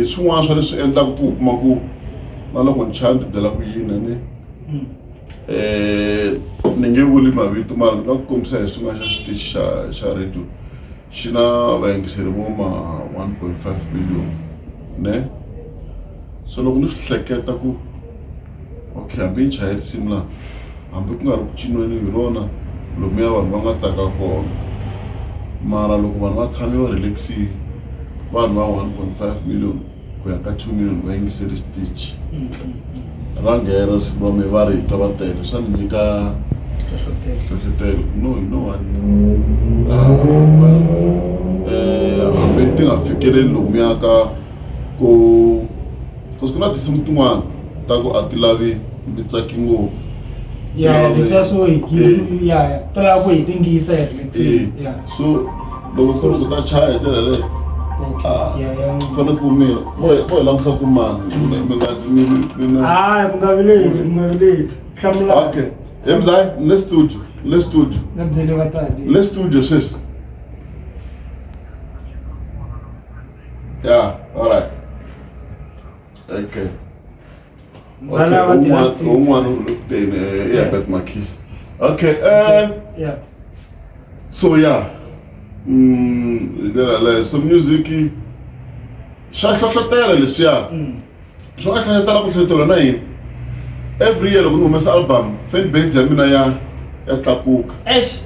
swin'wana swa leswi endlaka ku kuma ku na loko ni chaya ndlela ku yina ni nge vuli mavito mara ni nga ku kombisa hi swin'wana xa xitichi xa radio xi na vayingiseri vo ma 1.5 million ne so loko ni swi hleketa ku okay hambi ni chaya risimu laha hambi ku nga ri ku ciniweni hi rona lomuya vanhu va nga tsaka kona mara loko vanhu va tshame va relaxile vanhu va 1.5 million ku ya ka 2 million va yingiseri xitichi ra nghena siku ra me va ri twa va tele swa ni nyika hlohlotelo you know what hambi ti nga fikeleli lomuya ka ku ku na tinsimu tin'wana ta ku a ti lavi mi tsaki ngopfu leswiya swo to lava ku hi tingiyisa so loko ku ri ku ta chaya hi ndlela leyo fanele ku mina vo hi langutisa ku mani mi nga si mina mi nga vileli hlamula okay emzai le studio na byele vatali le studio sis all right okay Zala what the last one who looked in but my kiss okay so so music hlohlotela leswiya swo ka hlohlotela ku hlohlotela na yini every year loko ni humesa album fan base ya mina ya tlakuka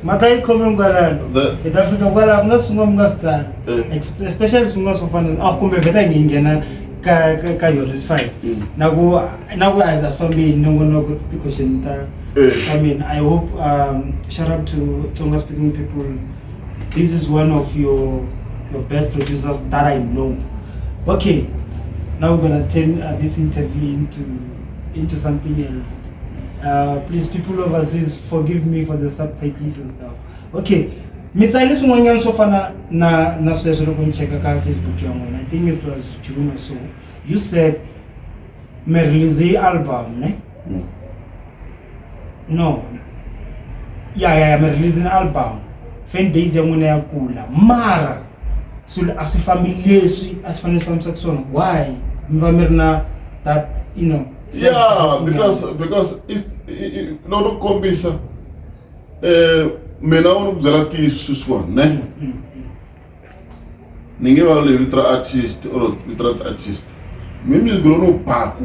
mata yi khome kwalano hi ta fika kwalano na swin'wana mi nga swi tsala especially swin'wana swo fana kumbe vheta hi nghena ka yoris 5 na ku as fambile nongonoko ti-question ta I hope shout out to Tonga speaking people. This is one of your best producers that I know. Okay, now we're gonna turn this interview into something else. Please, people overseas, forgive me for the subtitles and stuff. Okay, mitsali swin'wanyana swo fana na sweswo loko ni cheka ka Facebook ya n'wina. I think it was June or so. You said me release album, ne? No. Yeah, me release an album. Fan base ya n'wina ya kula. Mara so asifamily leswi asifane sifambisa kusona. Why? Mvamiri that, you know. Yeah, because if no kombisa mina wona kubyela tiswiswa ne ninge va le vitra artist or vitra artist music no paku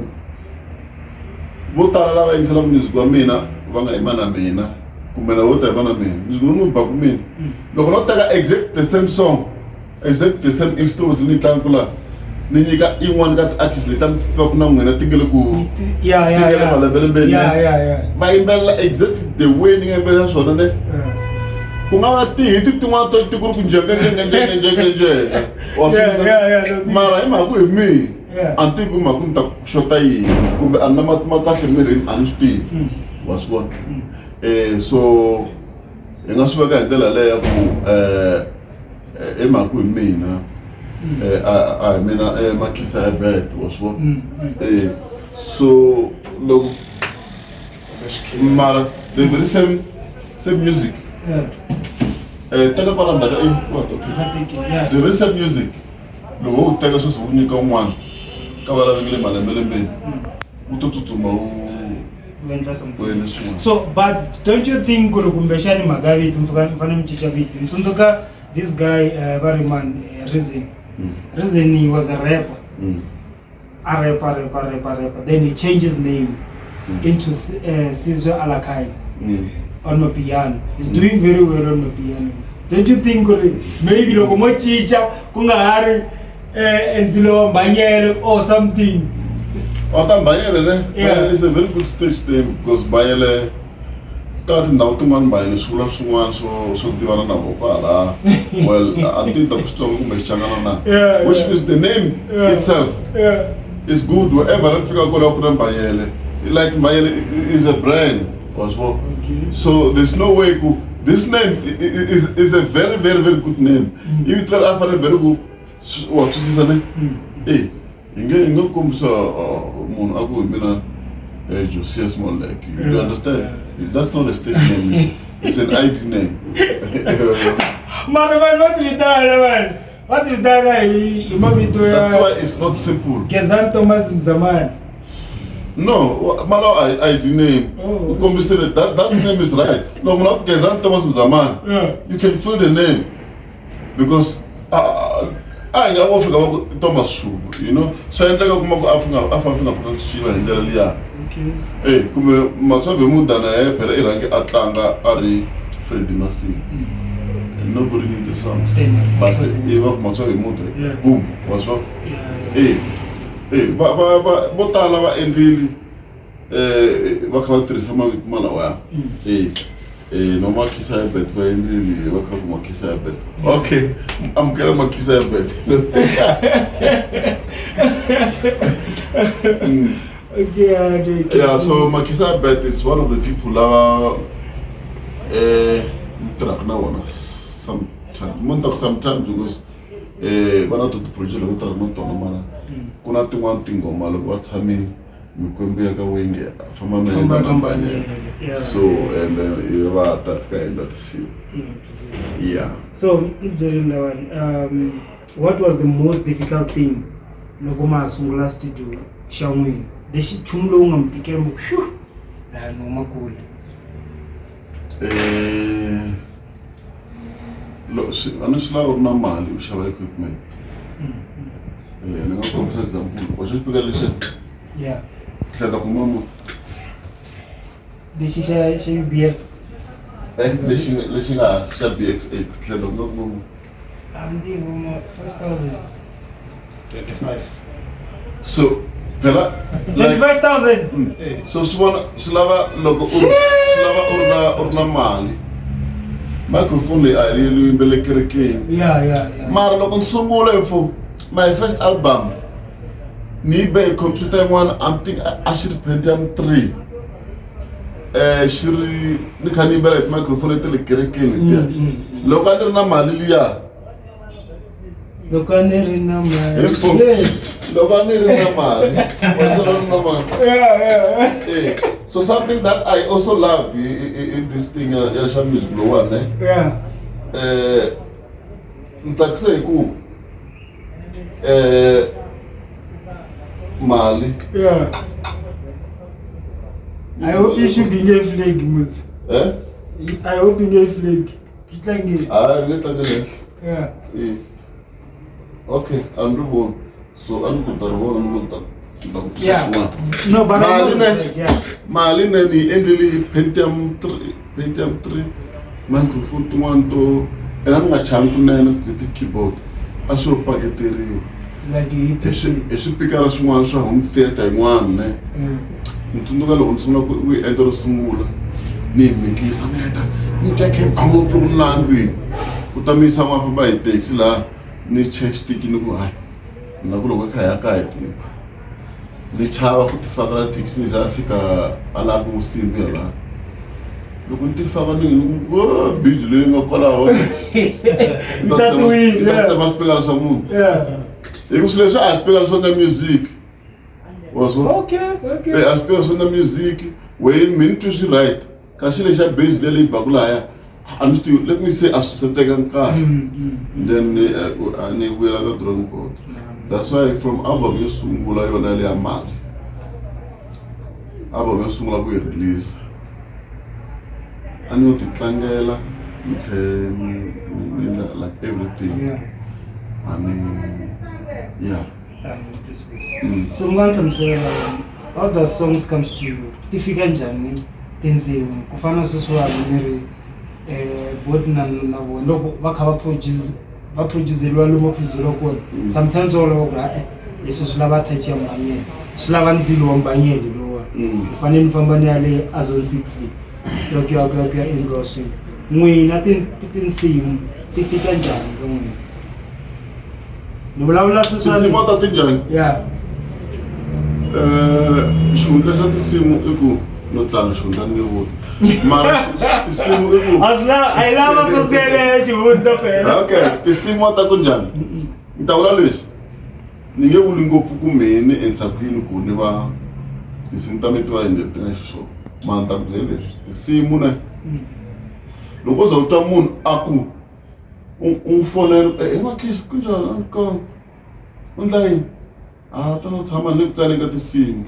vo tala lava yingisela music wa mina va nga imana mina kumbe na vo ta imana mina music no paku mina loko no teka exact the same song exact the same instrument ni tlangula ni nyika in'wana ka artist leta tiva ku na n'wina tingele ku tingele malembele mbele va yimbelela exact the way ni nga yimbelela swona ne ku nga va ti tin'wana to ti ku ri ku njengenge mara hi mhaka hi mi a ni tivi ku mhaka ni ta xota yini kumbe a ni na makahle mirini a ni swi tivi wa swi vona so hi nga swi veka hi ndlela leyo ku hi mhaka hi mina mina makisa ya bet was what so look mara the very same music teka kwala ndaka what okay the very same music loko u teka sweswi u nyika un'wana ka va lavekile malembele mbeni u to tsutsuma u so but don't you think ku ri kumbexani mhaka vito mfanele mi cinca vito mi tsundzuka this guy Variman Reason he was a rapper. A rapper. Then he changed his name into Sizwe Alakai on the piano. He's doing very well on the piano. Don't you think maybe Lokomo Chicha, Kungahari, Enzilo Banyele or something? Bayele is a very good stage name because Bayele got in Nautuman by the school of someone so Divana Vopala. Well, I think the Kustom Changana, which means the name itself is good. Wherever I figure go up on Bayele. Like Bayele is a brand as well. So there's no way this name is a very, very, very good name. If you try to find a very good what is his name? Hey, you come so Moon Abu Mina. Just small like you. Do you understand? That's not a stage name. It's an ID name. Man, not with that, man. What is that? That's why it's not simple. Gezan Thomas Mzaman. No, Malo, I didn't. Oh. That name is right. No, not Gezan Thomas Mzaman. Yeah. You can fill the name because I Africa Thomas Shu, you know. So I think Africa Shiva and Delia. Okay. Hey, come Maxwell Mudana, Pereira, Atlanta, Ari, Fred Dynasty. Nobody knew the songs. But Eva Maxwell Muda, boom, was what? Hey, Botala and really, what country some of it Manawa? No more kiss I bet, but really, what kind of kiss I bet? Okay, I'm getting my kiss I bet. Yeah, so Makisa Bet is one of the people sometimes because when I do the project, kuna tingo malo what's happening mkwembea ka wengi fama menda nambanya so and that kind of thing. Yeah, so what was the most difficult thing nokoma sungula studio shamwini leshi chumlo ungamtikira mkhushu la no makule lo anashla urna mali ushaba equipment ningakupa example washipika lishe yeah sasa kumama leshi sha beer leshi nga sha BX8 sasa kumama andi mama 5,025 so pela 25,000 so slava logo urna mali microphone le ali imbele kereke yeah mara loko nsungula info my first album ni be computer one I'm think I should Pentium 3 shiri ni khani imbele microphone tele kereke le loko andri mali liya Lokaneri na mali. Yeah. So something that I also love in this thing, Yasha Music Blow One, yeah. Ntakse ku Mali. Yeah. I hope you should be a flag, Mus. I hope you get flag. Yeah. Okay, I'm so I'm yeah. No, but Maline ni endeli Pentium 3 microphone to one to and I'm not chanting with the keyboard. I saw packetry. Like a speaker as one so home theater one. We enter Sumula. Name me kiss a matter. You take him out from land. Put me some of my takes la. Ni chest in the na kulo kaya ni chawa kutifakala taxi ni Africa ala kusimbela lokuntifaka ni bizule ngakola hote that's maspegala sa mundo yeah ekusilesha aspegala so na music was okay aspegala so na music when mean to see right kasilesha base le bakulaya. Let me say, as a second cash, then I will have a drum board. That's why from album you sungula you nearly a mad. Album you sungula we release. And you the clangela, like everything. Yeah. I mean, yeah. So welcome to all the songs comes to you. Difficult journey. Things kufana suswa neri. Both na loko bakaba produce lwalo mo phezulu khona sometimes all over leso silaba touch yamanye silaba nzilo wambanyeli lowa ifanele nifambane yale azon 60 lokya engrosso mwina tinsimu tifika njani ngomwe nobulawula seswa tinsimu tatinjani yeah shunda sa tinsimu iku no tlanga shunda ngevo mara tinsimu iku asla I love sosele chivundo phela okay tinsimu takunjani ngitawula leswi ni nge vuli ngopfu kumeni entsakwini ku ni va tinsimu ta metiwa hi ndlela tinga xiswona mani ta ku byela leswi tinsimu na loko za u twa munhu a ku umfonela emakhishi kunjani konke online tano tshama ni ku tsale ka tinsimu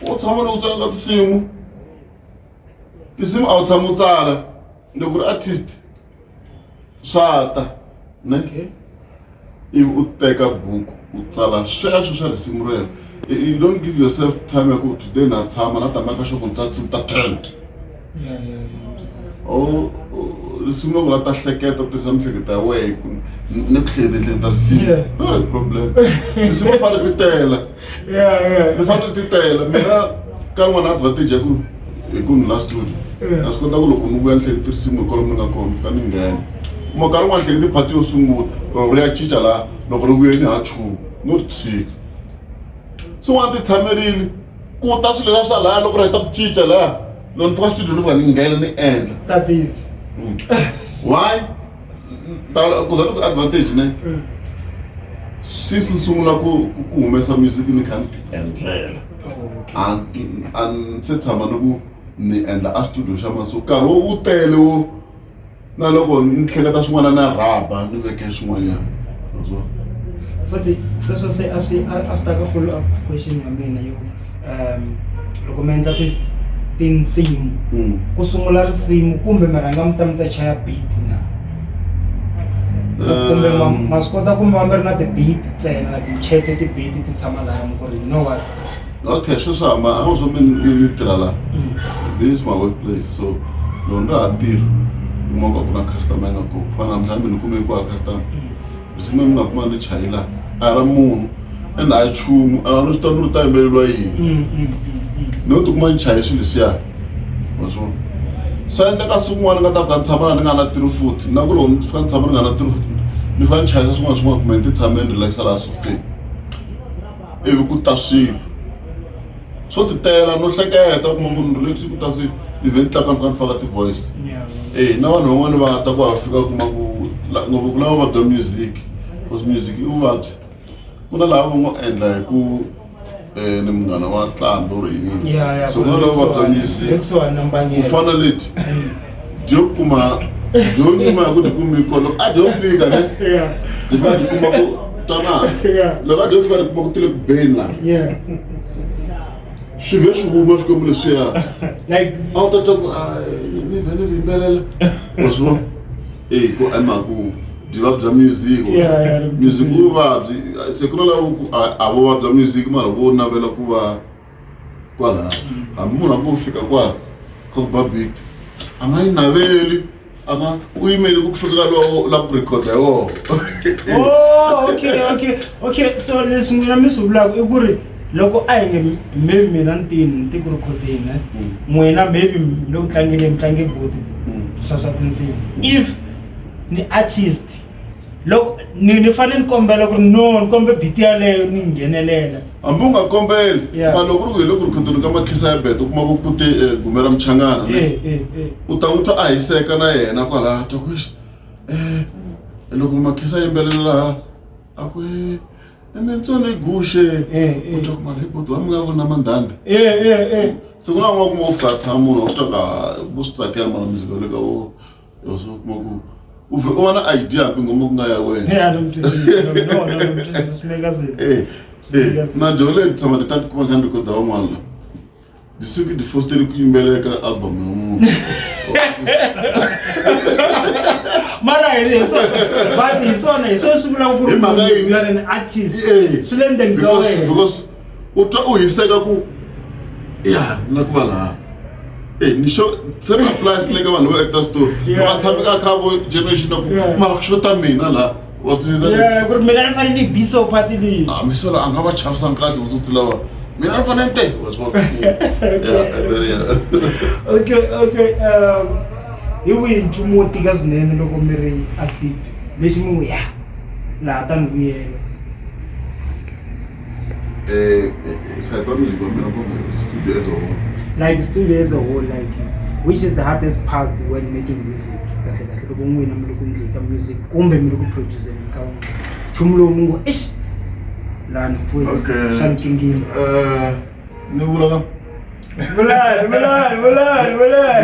u tshama ni ku tsale ka tinsimu a wu tshama u tsala loko ri artist swata ne ivi u teka buku u tsala sweswo swa risimu rero you don't give yourself time ya ku today na tshama na ta maka xo ku tsatsi ta trend risimu loko la ta hleketa tirhisa mihleketa ya wehe ni ku hleketa risimu no problem risimu fane ti tela ni fane ti tela mina ka n'wana advantage ya ku hi ku ni la studio na swi kota ku loko ni vuya ni hleketa risimu hi kolomu ni nga kona fika ni nghena makarhi n'wana hleketi phati yo sungula ri ya cinca laha loko ri vuye ni ha chumu no ri tshika swin'wana ti tshamerile ku ta swilo leswa swa laha loko ri heta ku cinca laha loko ni fika studio ni fika ni nghena ni endla that is why ku za ni ku advantage ne since ni sungula ku humesa music ni kha ni ti endlela a ni se tshama ni ku ni endla a studio xa masiku nkarhi wo tele wo na loko ni hleketa swin'wana na rhaba ni veke swin'wanyana futhi sweswo se a swi ta ka follow up question ya mina yo loko mi endla tinsimu ku sungula risimu kumbe mi rhanga mi ta chaya beat na kumbe ma swi kota kumbe va mi ri na ti-beat ntsena like mi chete ti-beat ti tshama laya mi ku ri you know what okay sweswo hambana a swo ni tirha laha this is my workplace so loko ni ri ha tirha kuma ku ku na customer yi nga ku fana na mhlawumbe ni kume ku ha customer risimu mi nga kuma ni chayi laha a ra munhu ende a yi chumu a ni swi tiva ni ri ta yimbeleriwa yini no tikuma ni chaye swilo leswiya wa swona swi endleka swin'wana ni nga ta fika ni tshama laha ni nga na tiri futhi na ku loko ni fika ni tshama ni nga na tiri futhi ni fika ni chayisa swin'wana kumbe ni ti tshame ni relaxa laha sofeni ivi ku ta swilo swo ti tela no hleketa kuma ku ni relax ku ta swilo ni vhe ni tlaka ni fika ni faka ti-voice na vanhu van'wani va ta ku ha fika kuma ku ngopfu lava vabya music because music i vuvabyi ku na lava va ngo endla hi ku ni munghana wa ntlambi or yini so ku na lava vabya music ku fana leti dyo kuma dyo nyuma ya ku tikumiko loko a dyo fika ne di fika di kuma ku twanana loko a dyo fika di kuma ku tile ku beni laha swi ve swi huma swikwembu leswiya a wu ta twa ku ni vhe ni rimbelela wa swi vona ku emaku byi va bya music music u vuvabyi se ku na lava ku a vo vabya music mara vo navela ku va kwalaha hambi munhu a ku fika kwala ka ku ba beat a nga yi naveli a nga u yimeli ku fika lowo la ku record hi wona okay so leswi n'wina mi swi vulaka i ku ri loko a hi nge maybe mina ni ti ku rikhodeni n'wina maybe loko tlangile mitlange boti swa tinsimu if ni artist loko ni fanele ni kombela ku ri no ni kombe beat yaleyo ni nghenelela hambi u nga kombeli ma loko ku ri loko rikhodeni ka makhisa ya beto kuma ku kute gume ra muchangana u ta n'wi twa a hiseka na yena kwalaha twa ku loko makhisa yimbelela laha a ku ene ntsoni guxe u twa ku mali bodo mi nga vona mandanda se ku na n'wana kuma u fika tshama munhu u twa ka vo swi tsakela mara muzika le ka wo so kuma ku u va na idea hambi ngoma ku nga ya wena na dyo leyi tshama ti ta ti kuma kha ni rikoda van'wana la di suki di fosteri ku yimbelela ka album ya munhu mara hi swona swi vulaka ku ri you are an artist swi le ndzeni ka wena because u twa u hiseka ku ya na ku va laha ni sure same applies le ka vanhu va actor story va tshame ka cover generation ku mara ku xota mina laha wa twisisa ku ri mina ni fanele ni biso phati leyi mi sola a nga va chavisanga kahle vutsotsi lava mina ni fanele nte wa swi okay hi wihi nchumu wo tika swinene loko mi ri a studio lexi mi n'wi laha ta ni vuyela side wa music wa mina kumbe studio as a whole like studio as a whole like which is the hardest part when making music kahle kahle loko n'wina mi ri ku endleni ka music kumbe mi ri ku produceni ka wona nchumu lowu mi ngo laha ni pfuye swa nkingini ni vula ka Vulani.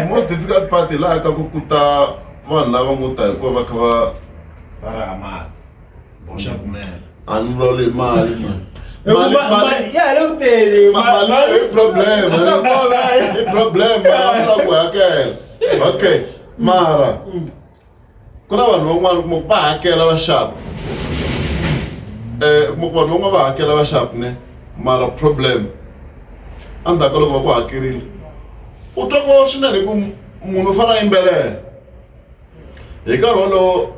the most difficult part laha ka ku ta vanhu lava ngo ta hikuva va kha va ri hamali boxa kumela a ni vulavuli hi mali mali i problem mara ku hakela okay mara ku na vanhu van'wana kuma va hakela va xava vanhu van'wana va hakela va xava ne mara problem endzhaku ka loko va ku hakerile u twa ku swinene ku munhu u fanele a yimbelela hi nkarhi wolowo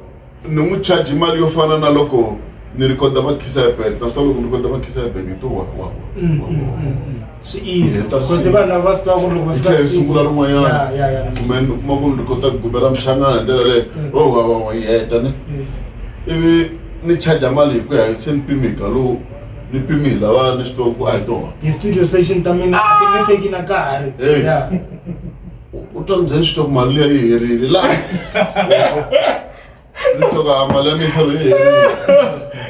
ni n'wi charge mali yo fana na loko ni recorda va Kiss FM ta swi loko ni recorda va Kiss FM hi to wa swi easy because vanhu lava swi tiva ku loko va sungula rin'wanyana kumbe kuma ku ni recorda gube ra mhlangana hi ndlela leyo wa heta ne ivi ni charge mali hi ku ya se ni pimeka lowu ni pimile lava ni swi tiva ku a hi tona ti-studio session ta mina ti nge teki na nkarhi u twa ndzeni swi tiva ku mali liya yi herile laha ni twa ka mali ya misalo yi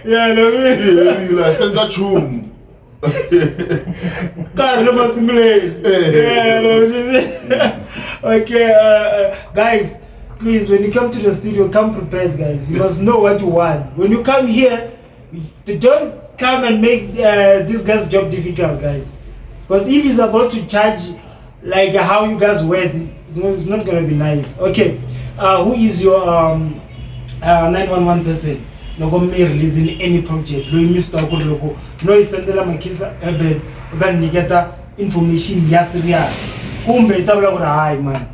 herile a senza nchumu nkarhi lo masunguleni okay guys, please, when you come to the studio, come prepared, guys. You must know what you want. When you come here, don't come and make this guy's job difficult, guys. Because if he's about to charge like how you guys wear, it's not gonna be nice. Okay, who is your 911 person? No go me releasing any project. No Mr. Logo. No isendela makisa ebed. Then you get that information serious. Kumbe itabla kura high man.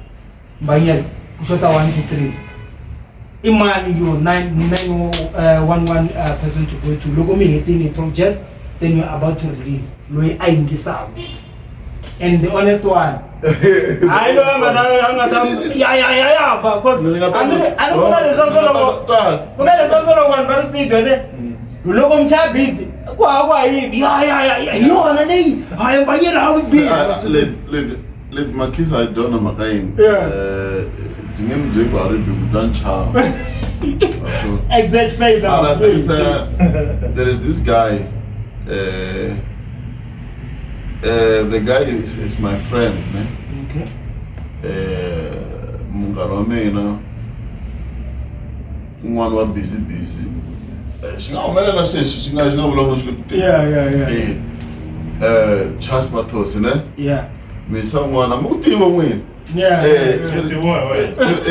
Bayel. Kushota 1 2 3. Imani you 911 person to go to. Logo me hitting a project. Then you're about to release. Loy aingisa. And the honest one, I know I'm yeah, because I don't know there's also one person logo mchabidi kwa yo anani haya bayela how is let makisa I don't know makain dingem jego aribi kudancha exact fail now. There is this guy the guy is my friend, ne? Okay. Mungaromena. One was busy. She got many says she got long. Yeah. Chas Matos, ne? Yeah. Me someone I'm going to win. Yeah.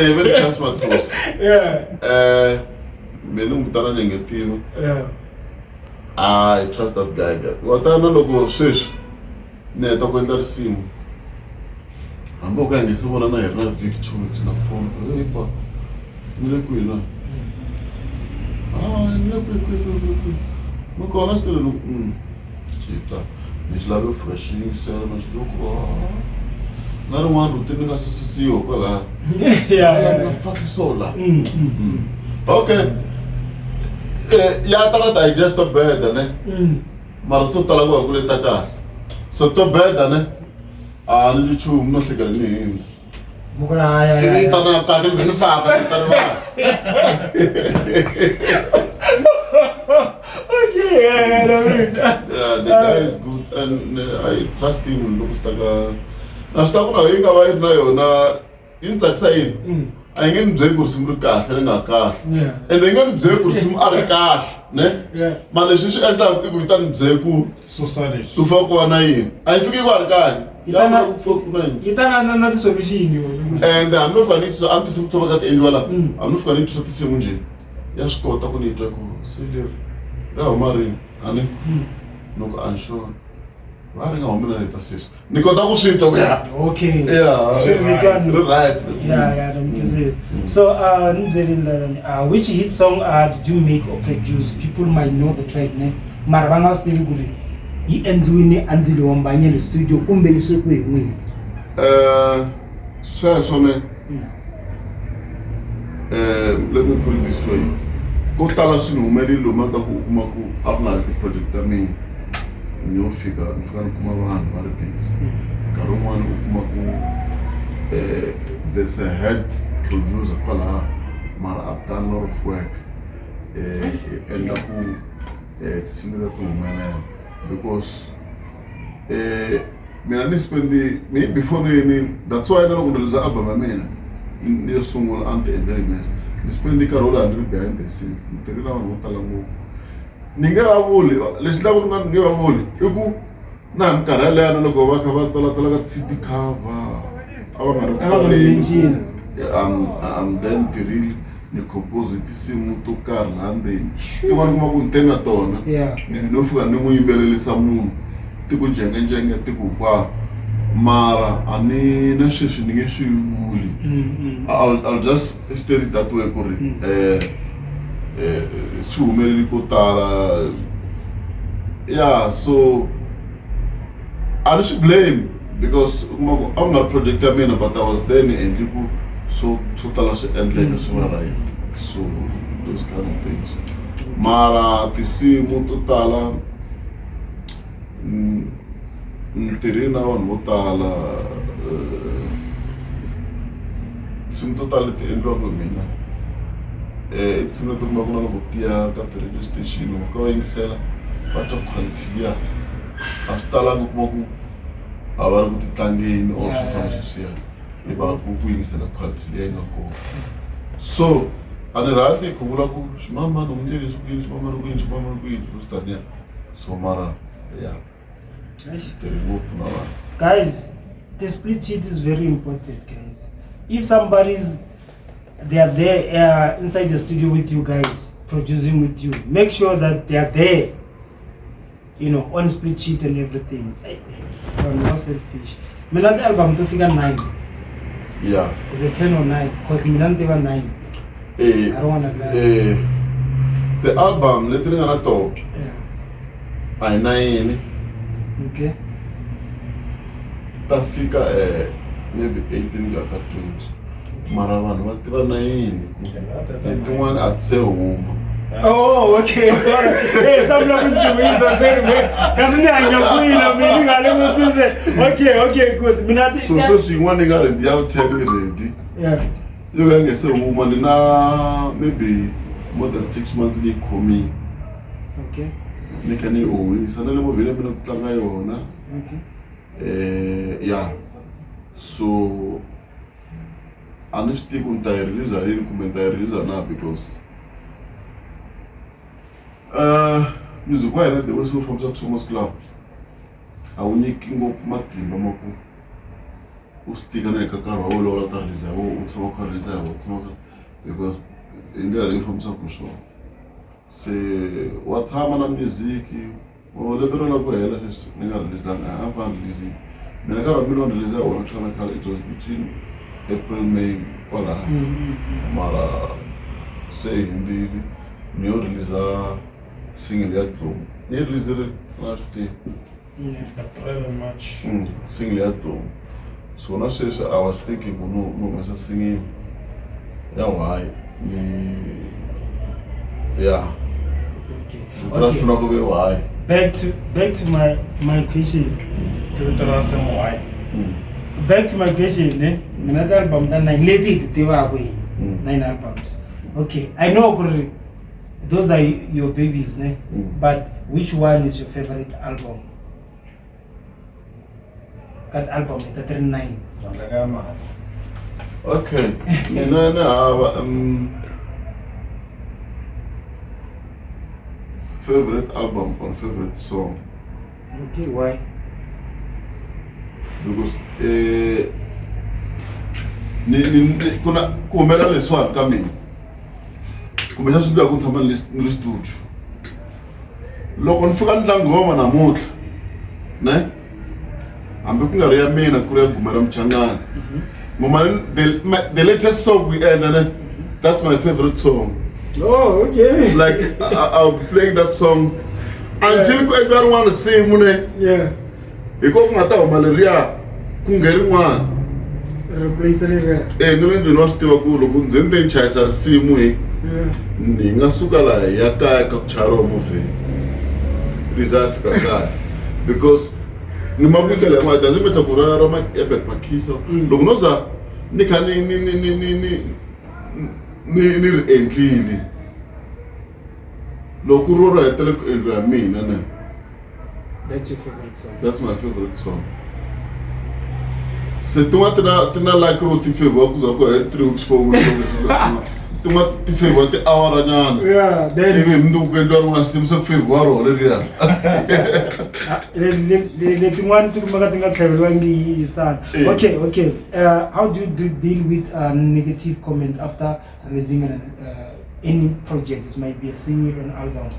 Very Chas Matos. Yeah. Me no mutana negative. Yeah. I trust that guy. What I know go says. Ne to kwenda simu amboka ngisibona na yena Victor na phone pa nile kwina nile kwe mukona stelo chita nislave freshing sera mas doko na ruma rutini nga sisiyo kwala yeah fuck sola okay ya tara digest bed ne mara to talago kuleta kas so to bed ne ni chum no se galni mukona ya tana ta ni fa ka tana okay yeah the guy is good and I trust him look staga na sta kuna inga va na yona intsakisa yini a nge mbyeli ku ri simu ri kahle ri nga kahle ende nge ni byeli ku ri simu a ri kahle ne mara leswi swi endlaka i ku yi ta ni byeli ku ku fa kona yini a yi fiki ku a ri kahle na ti-solution and hambi no fika ni a ni tisimu to va ka ti endliwa laha hambi no fika ni twisa tisimu njhe ya swi kota ku ni twa ku se leri ri huma rini ani loko a ni sure va ri nga humi na leta sweswi ni kota ku swi twa ku ya okay right so which hit song did you make or produce? People might know the track ne mara va nga swi tivi ku ri yi endliwini andzili wa Mbanyele studio kumbe yi swekiwe hi n'wini sweswo ne let me put it this way ko tala swi ni humeleli loma ka ku u kuma ku a ku nga ri ti-project ta mina ni fika ni kuma vanhu va ri busy nkarhi wun'wana u kuma ku there's a head producer kwalaha mara I've done a lot of work endla ku tisimu leti ti humelela because mina ni spendi me before ni that's why na loko ni release album ya mina ni sungula anti-enjoyment ni spendi karola andri behind the scenes ni tirhela vanhu vo tala ngopfu ni nge va vuli leswi lava ni nga nge va vuli i ku na minkarhi yaleyana loko va kha va tsalatsala ka CD cover a va nga ri ku tsaleni I'm then tirhile ni compose tinsimu to karhi laha ndzeni tin'wana kuma ku ni te na tona ni no fika ni n'wi yimbelelisa munhu ti ku njengejenge ti ku kwa mara a ni na sweswi ni nge swi vuli I'll just state it that way ku ri swi humeleli ko tala so I should blame because I'm not project ya mina but I was there ni endli ku so tala swi endleka swi va right so those kind of things mara tinsimu to tala ni tirhi na vanhu vo tala tinsimu to tala leti endliwaka hi mina tinsimu leti kuma ku na loko tiya ka ti-radio station loko ka va yingisela va twa quality liya a swi talanga kuma ku a va ri ku ti tlangeni or swo fana sweswiyani i va ku yingisela quality leyi nga kona so a ni rhandzi ku vula ku ximamani u endle leswi ku yini ximamani ku yini ximamani ku yini swi taniya so mara tiri ngopfu na vanhu. Guys, the split sheet is very important, guys. If somebody's they are there inside the studio with you guys, producing with you, make sure that they are there, you know, on split sheet and everything. I'm not selfish. Mina the album to figure 9. Yeah. It's a 10 or 9, because Mina never 9. I don't want to lie. The album, let's think on top. I 9. Okay. Ta fika maybe 18 ya ka 20. Mara vanhu va tiva 9. Tin'wana a tse huma. Oh, okay. Hey, some love intuition. Doesn't it? I'm going meaning I don't want to say. Okay, good. So swin'wana ni nga ready ya 10 ready. Yeah. You can get so woman na maybe more than 6 months ni khomi. Okay. Ni kan ni always sana le mo vile mina kutlanga yona. Okay. Yeah. So honestly kunta release ari kumenta release na because music why not the way so from Soweto club awunyiki ngopfu matimba maku ustika na kakara wa lola tarliza wo utsama kharliza wo utsama because indlela leyi fambisaka swona se watshama na music o lebero la ku hela leswi ni nga releasanga a va release mina ka rambi lo release wona kana khala it was between April May kwala mara se hindi ni release single ya drum ni release the last day April and March single ya drum so na sweswi I was thinking no masa singing ya why ni yeah okay. Back to my question. Back to my question, another album that 9 lady they were away. 9 albums. Okay, I know those are your babies, but which one is your favorite album? That album is 39. Okay. Favorite album or favorite song? Okay, why? Because kuna kumela leswi ka mina kumbe xa swi ku tshama ni studio loko ni fika ni tlanga ngoma namuntlha ne hambi ku nga ri ya mina ku ri ya Gumera Mchangana the latest song we ended that's my favorite song. Oh, okay. Like I'll be playing that song until everyone want to sing mune. Yeah. Iko ngata o malaria kungeri nwana. Replace le. Nile ndzi no swi ku loko ndzi ndzi chayisa risimu ni nga suka la ya kaya ka charo movie. Reserve ka kaya because ni mabutele ma doesn't matter ku ra ma epic makisa. Loko noza ni kan ni endlile loko rora hetele ku endla mina ne. That's your favorite song? That's my favorite song. Se tunga tina like roti favor kuza ko 3 weeks 4 weeks tunga ti favor ti awara nyana. Yeah, then Even mndu kwenda nga simsa favor ro le ria. Le tingwan tu maga tinga tlhelwa ngi sana. Okay. How do you deal with negative comment after releasing any project? This might be a single or an album.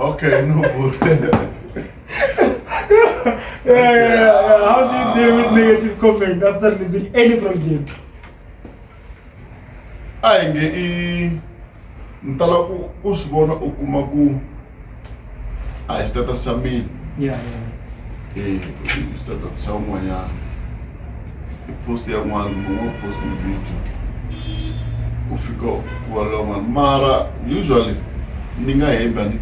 Okay, no bull. How do you deal with negative comment after releasing any project? Ntala ku sibona ukuma ku status sa mina. Yeah. Status sa n'wanyana. Post ya n'wana mo post video. Ku fika kwalonga mara usually ni nga hemba ni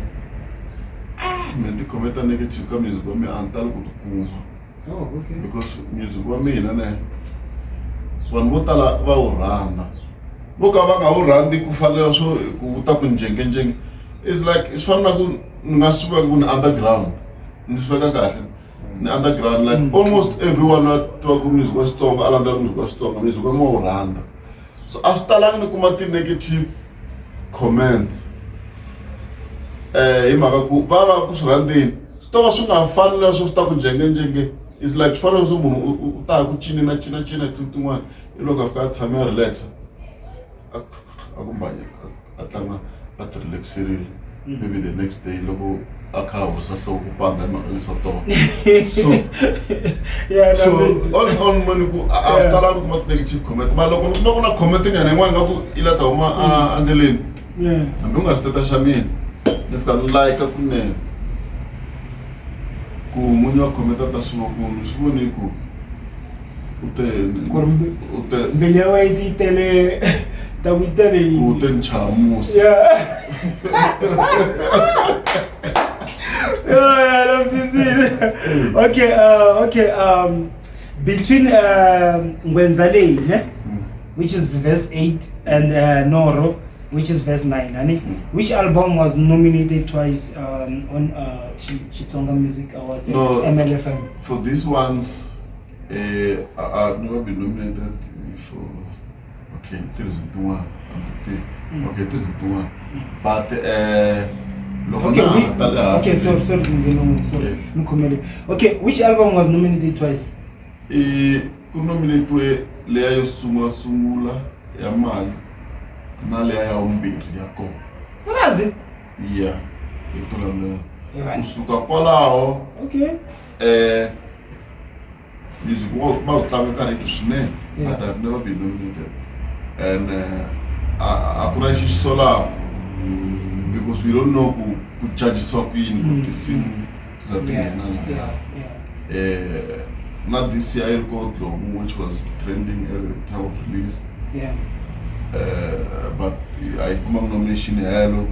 me ti comment negative ka music wa mi antala ku tikuma. Oh, okay. Because music wa mina ne vanhu vo tala va wu rhandza. Vo ka va nga wu rhandzi ku fanele swo ku ta ku njenge. It's like it's fana ku nga swi veka ku ni underground. Ni swi veka kahle. Ni underground like almost everyone wa twa ku music wa Xitsonga a landzela music wa Xitsonga music wa wu rhandza. So a swi talangi ni kuma ti negative comments. Hi mhaka ku va ku swi rhandzeni. Swi ta va swi nga fani na swo ta ku njenge. It's like swi fanele swo munhu u ta ku cina tin'wana i loko a fika a tshame a relax. A ku mbanya a tlanga a ti relaxerile. Maybe the next day loko a kha a horisa nhloko ku panda hi mhaka leswa tona. So all in all mani ku a swi talangi kuma ti negative comment. Ma loko ni kuma ku na comment nyana yin'wana nga ku i la ta huma endleleni. Hambi u nga swi tata xa mina. Ni fika ni like kunene. Ku munhu wa commenta ta swi voni ku u te mbele ya wena yi tele ta ku tele u te nchamusi. I love to see it. Okay. Between Ngwenzalei, which is verse 8, and Noro, which is verse 9, which album was nominated twice on Chitsonga Music Award? No, MLFM. For these ones, I've never been nominated for. Okay, there is one. Okay, there is one. But sorry. Okay, which album was nominated twice? Nominated leya yo sungula ya mali na leya ya umbiri yako. Sarazi? Yeah, ito lang na. Kusuka kwalaho. Okay. Music ba utlanga ka rito swinene, but I've never been nominated. And akuna xisolaku because we don't know ku judge swapini ku tisimu za tingena la. Not this year I recorded which was trending at the time of release. But I come on nomination hello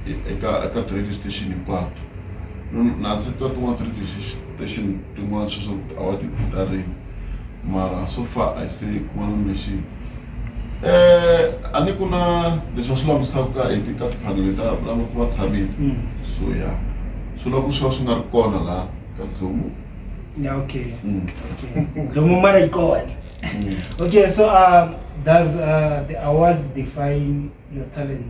eka radio station in PART2. Na se to one radio station to one so award itare. Mara so far I say come nomination. Ani kuna leswa swi lavisaka eka panelita lama ku va tshamile. So yeah. So loko swi va swi nga ri kona la ka Dlomo. Yeah, okay. Dlomo mara iko. Okay, so does the awards define your talent?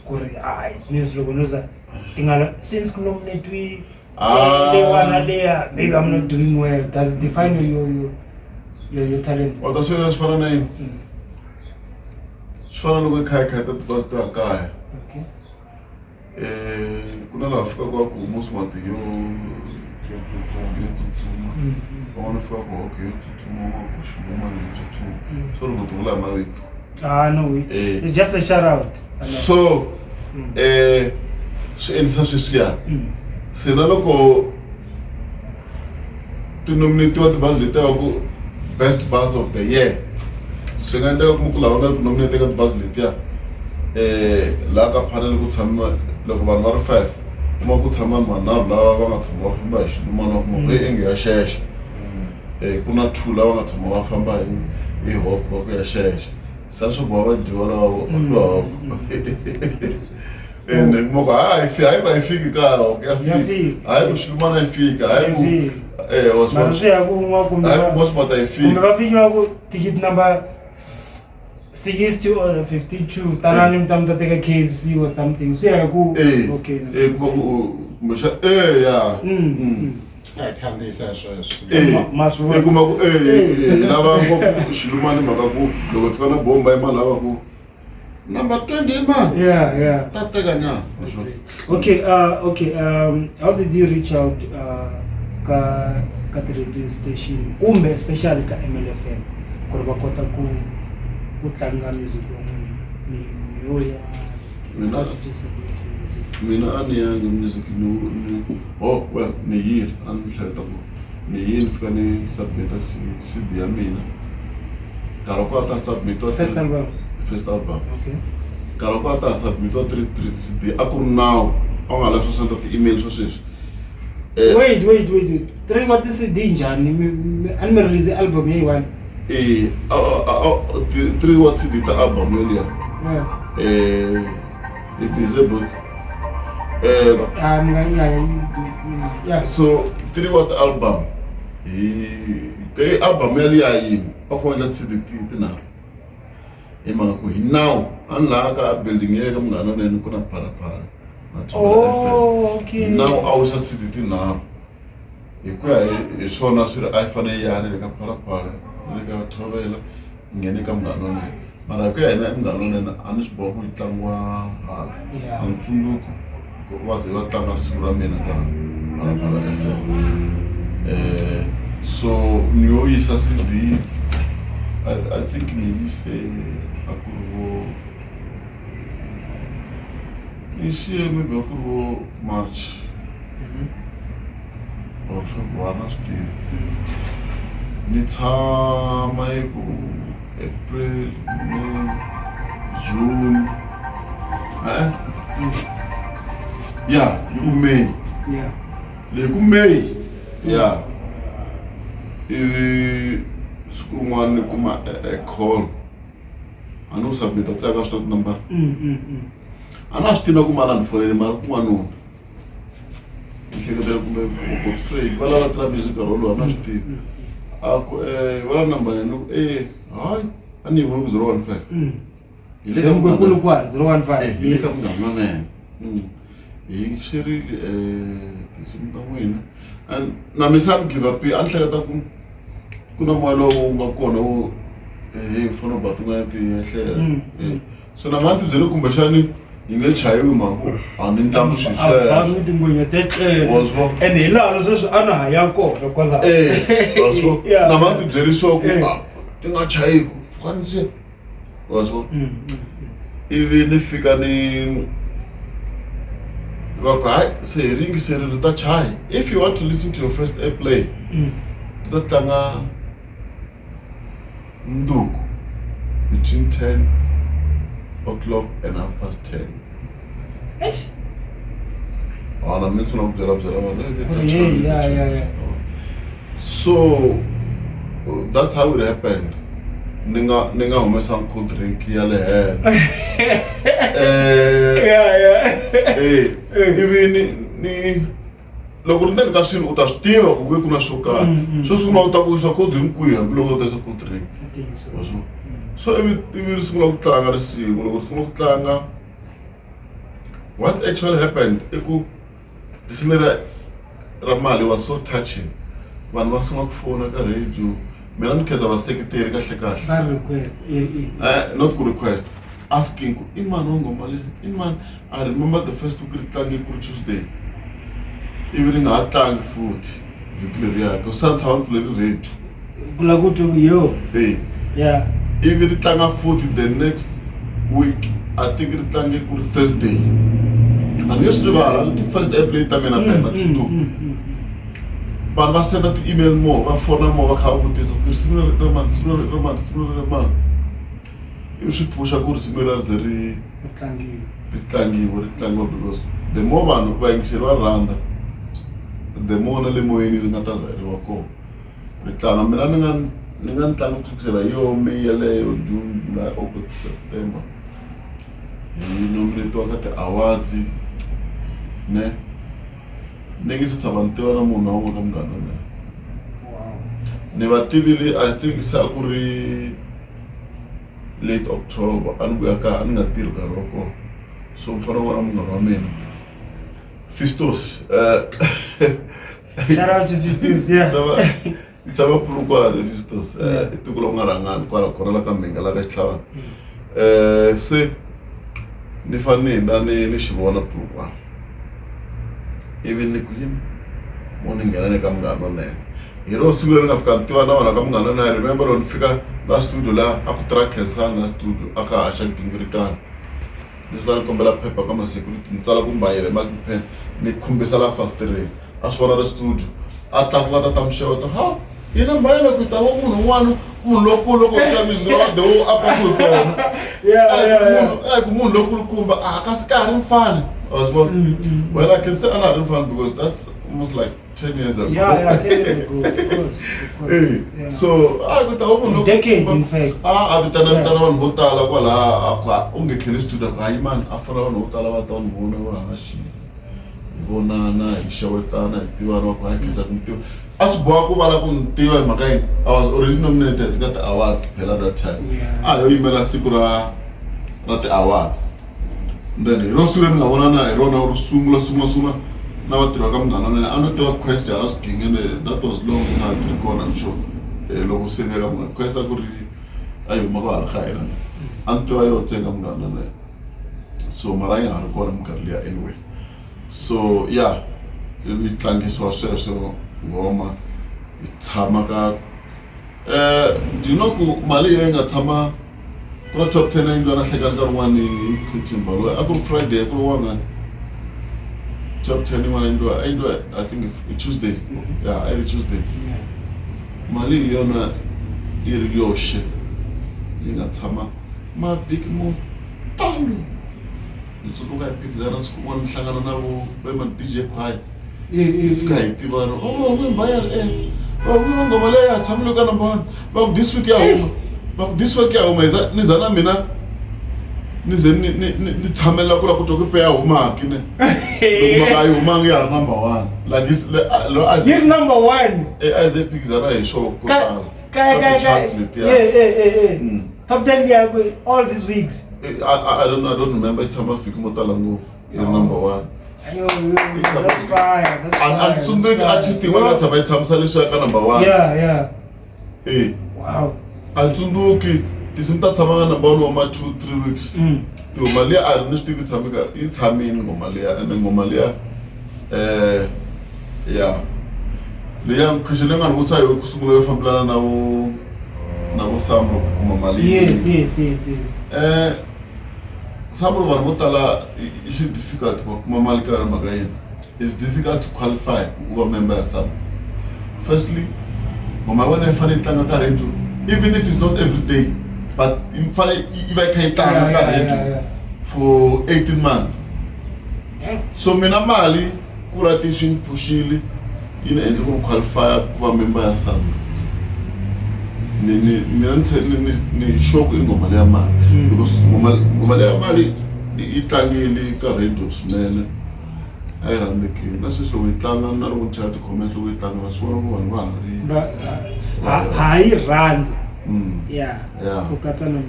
It means logonoza tingala since nominate we maybe I'm not doing well. Does it define your talent? Well, that's what for a name. Shfana logo kai that was that guy. Okay. Kuna la Afrika kwa ku musmati yo tutuma. Ona fika kwa okay tutuma kwa shimoma ni tutuma. So logo tula mawi. No, it's just a shout out. So elisa social. C'est là logo to nominate what bas leta ko best bass of the year. So nganda ko kula wanga nominate ka bass leta. La ka panel ku tshama loko vanhu va ri 5 kuma ku tshama manharhu lava va nga tshama va famba hi xilumano kuma engi ya xexe. Ku na 2 lava nga tshama va famba hi hop va ku ya xexe. Sa swi boha va dyiwa lava kuma ku hayi ba yi fiki ka ya fiki hayi ku xilumano yi fika hayi ku was mara swi ya ku nwa was what I feel. kumbe va fikiwa ku ticket number 60 or 52 tanani mtamta teka KFC or something swi ya ku okay yeah Akhandisa sweswo. Kuma ku lava ngofu xilumani mhaka ku loko fika na bomba imali lava ku number 20 man. Yeah. Tateka na. Okay, how did you reach out ka the radio station kumbe especially ka MLFM ku ri va kota ku tlanga music wa n'wina Mina ani yangi music well ni yini ani hleta ku ni yini fika ni submita CD ya mina karoko ata submita first album okay karoko ata submita 3 CD akuru now onga la senta ti email so sweswi wait 3 what is CD njani ani mi release album yayi one 3 what CD ta album yeliya it disabled yeah so 3 what album album yeliya yini ofonela CD tina emanga ku now anlaka building yeka mngano nene kuna parapara okay now awusa CD tina ikuya isona sira iPhone yani leka parapara leka thovela ngene ka mngano nene mara kuya ina mngano nene anisbo ku itlangwa angfunduku waze watlanga siku ra mina ka parapara FM so niyo isa CD I think ni say akuru maybe akuru March or February still ni tshama ku April May June yeah you May le ku May yeah Skumani kuma a call. I know submit a start number. And I still not kuma for any mark. If you get a free, well, I try music or all, I'm still. Well, number, no, I need 015. You let them go 015. You come down, no man. You really is in the win. And Namisam give up, and kuna mwalo ngakona mfano batunga ti so na mantu zero kumbashani ingechayiwe mako anintambu shisha abantu ngonya teqele ene ilalo seso ana hayako lokwala also na mantu zero so ku tingachayiku fukanise also even if fikani waka say ring sere ta chai if you want to listen to your first airplay tatanga Nduku between 10 o'clock and 10:30. Yes. I'm not yeah. So that's how it happened. Ninga umesa cold drink yale head. Even ni loko ndeni ka swilo uta swi tiva ku ku na swo karhi swo sungula u ta ku yisa cold drink kuya loko u tisa cold drink so ivi sungula ku tlanga risiku loko sungula ku tlanga what actually happened i ku risimu ra mali was so touching vanhu va sungula ku fona ka radio mina ni khensa vaseketeri kahle request not ku request asking ku i mani wa ngoma leyi i mani I remember the first week ri tlange ku Tuesday even nga tlangi futhi vhiki ya ko Santa le radio kula ku to yo yeah even ri tlanga futhi the next week I think ri tlange ku Thursday and yesterday the first airplay ta mina pena to but va send out email more va phone more va kha vutisa ku similar you should push a course similar zeri tlangi because the more vanhu va yingiseriwa rhanda the more na le moyeni ri nga ta zariwa kona ri tlanga mina ni nga ntlangu kusukela yo May yaleyo June July August September hi nominate ka ti-awards ne ni nge se tshama ni tiva na munhu wa n'we ka munghana na Negatively, I think it's a late October, and we are going to get Roko. So for our own, Fistos. Shout out to Fistos, yeah. It's a Purukwa, Fistos. It took longer than Corona coming, a lot of flower. Say, Nifani, Dani, Nishibona Purukwa. Even Nikim, morning, and I come down on there. Hero singing of Kantua now, and I come down, and I remember on figure last studio, up track and sang last studio, Aka Ashan Kingrikan. This one come back paper, come and security, Talakumba, a mag pen, make Kumbesala faster. As for the studio, Atamata Tam Shota, how? In a mile with a woman, one local time is not the whole upper. Yeah, moon local Kumba, Akaskar fan. As well, well, I can say another fan because that's almost like 10 years ago. Yeah, 10 years ago, of course. Hey, yeah. So I got a woman. Decade, in fact. I'm telling you, Botala, only close to the Raiman, Afro, Otalaton, Bonashi, Bonana, Shawatana, Tiwaro, as Boku Balakun Tiwa Magai, I was originally nominated to get the awards at that time. I email a Sikura, not the awards. Then Rosuran Lawana, Rona, Suma. Now what I'm done, I don't have a question asking, and that was long in our Tricon, I'm sure. A local singer, question I could read. I Magal Kailan. Until I don't take them done. So Maraya had called him Carlia anyway. So, yeah, we thank you for so Goma. It's Hamaka. Do you know Mali and Tama? Got top 10 and a second one in Kutimba. I go Friday, everyone. Top 21 I think it's Tuesday. Yeah, every Tuesday. Mali yona iriyoshe. Inga tama. Ma big mo talu. Nitsubuka ipizana sikumwana mhlangana nabo bema DJ kwai. Ifika itibano. Oh, we buy oh, we want ngoma leya thamile ka number 1. But this week ya uma nizana mina nize ni thamela kula kuthi kupeya uma kine ngoba uma ngiya number 1 like this as you're number 1 as a pizza show yeah top 10 yeah all these weeks I don't remember it's how fik motalango number 1 that's fire and sunday artist wanga thabai thamsaliswa ka number 1 yeah wow and sunduki Disimta Tamanga about 2-3 weeks. To Malia, I don't think it's Hamika, it's Hamin Gomalia, and then Gomalia, yeah. The young Christian and Wusa, Kusumu from Plana now Samro, Kumamali. Yes. Samro Mutala is difficult for Kumamalika and Magain. It's difficult to qualify who are members. Firstly, Gomawana Fanny Tanga even if it's not every day. But in fact, if I can't for 18 months. So Minamali, Kuratishin Pushili, in a qualify for member of some. Ni shock in Gomalia because Gomalia Mali, Itangili, Carretos, men. I ran the key. That's just with Tanga, not one child to comment with Tanga as well. But high runs. Yeah. Kukatana.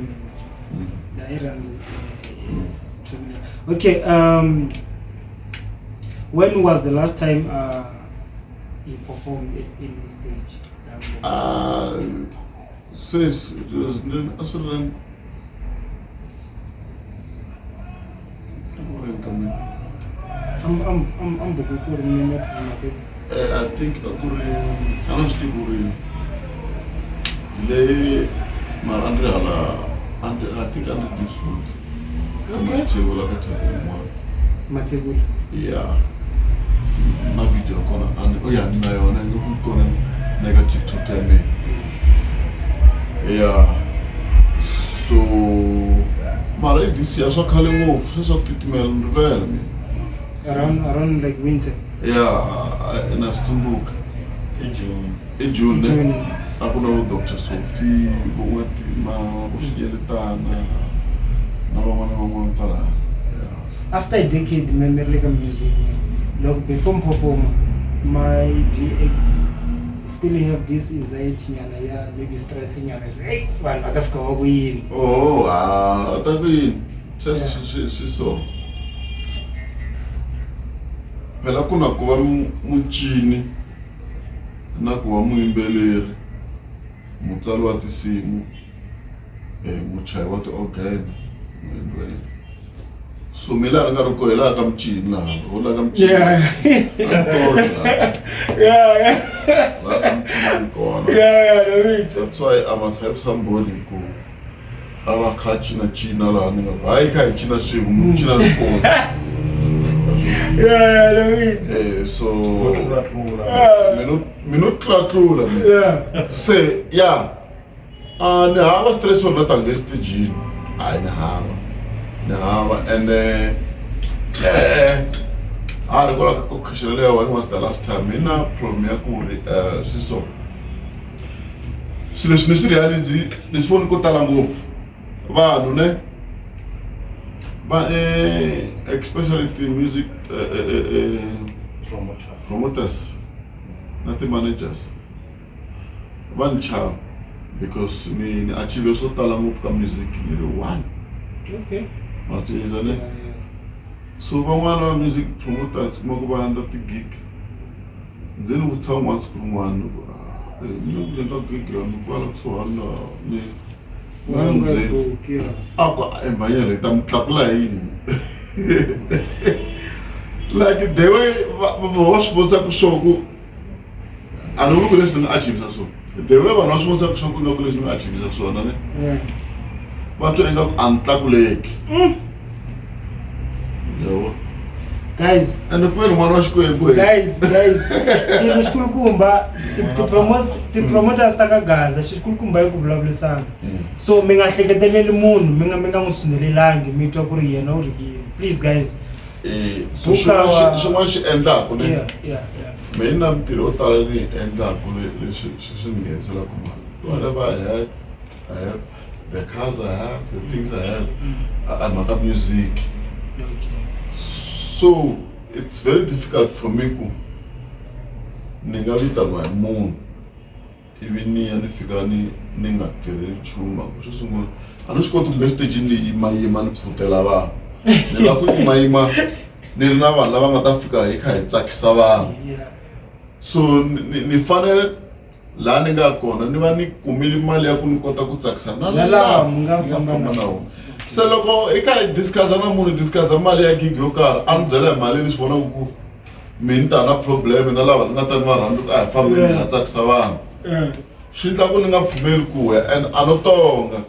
Okay. When was the last time you performed in this stage? Says it was then. I'm the good. I think I don't still Le Marandre I think under this one. Okay. Matebula. Yeah. My video corner and oh yeah, my own and good corner negative TikTok me. Yeah. So Mara this year so calling off so treatment real me. Around like winter. Yeah, in a Stumbook. In June. Hakuna Dr. Sophie, Bowati, Ushielitana, no. After a decade, memory music, look before performer, my still have this anxiety nyana, yeah, maybe stressing nyana. Hey, man, atafika wakuyini. Oh, atakuyini. So. Phela kuna ku va mucini na ku va muyimbeleri, mutsari wa tinsimu, muchayi wa ti-organ. So milana nga ri koho hi laha ka mucini laha, ho laha ka mucini. Yeah. Laha ka mucini kona. Yeah, That's why I must have somebody who ava kha cina laha ni nga hayi kha hi cina swin'we mucina ri kona. So minut tlatlula se ya ni hava stress on not against the gene. I ni hava and I got a question when was the last time mina problem ya ku ri so leswi ni swi realize leswi voni ko tala ngopfu vanhu ne but especially the music promoters, not the managers. One child, because me achieve so talent of music, one. Okay. What is it? So one of music promoters come over under the gig. Then we tell once from one. You know, gig and go so on. Ako embayele tamtlapla like the way was sponsor ku shoku anu ku leswi nga achieve so the way va no sponsor ku shoku nga ku leswi nga achieve so na ne va to enga antlakuleki yo guys and the point one was guys xilo xikulukumba ti promoters ta ka Gaza xikulukumba yi ku vulavurisana so mi nga hleketeleli munhu mi nga n'wi sunelelangi mi twa ku ri yena u ri yini please guys so xin'wana xi endlaku ne yeah mina mintirho yo tala ni endlaku leswi swi ni ngheniselaku mali whatever I have the cars I have the things I have I'm a music. okay. So it's very difficult for me ku ni nga vitaniwa hi munhu ivi ni ya ni fika ni nga tirheli nchumu ku xo sungula a ni swi koti ku nge stagini ni yimayima ni phutela vanhu ni lava ku yimayima ni ri na vanhu lava nga ta fika hi kha hi tsakisa vanhu so ni fanele laha ni nga kona ni va ni kumile mali ya ku ni kota ku tsakisa na lava ni nga famba na vona. Se loko i kha hi discussa na munhu discussa mali ya gig yo karhi a ni byela hi mali ni swi vonaku ku mi ni ta na problem na lava ni nga ta ni va rhandzi a hi fambi ni nga tsakisa vanhu swi endla ku ni nga pfumeli ku ya and a no tonga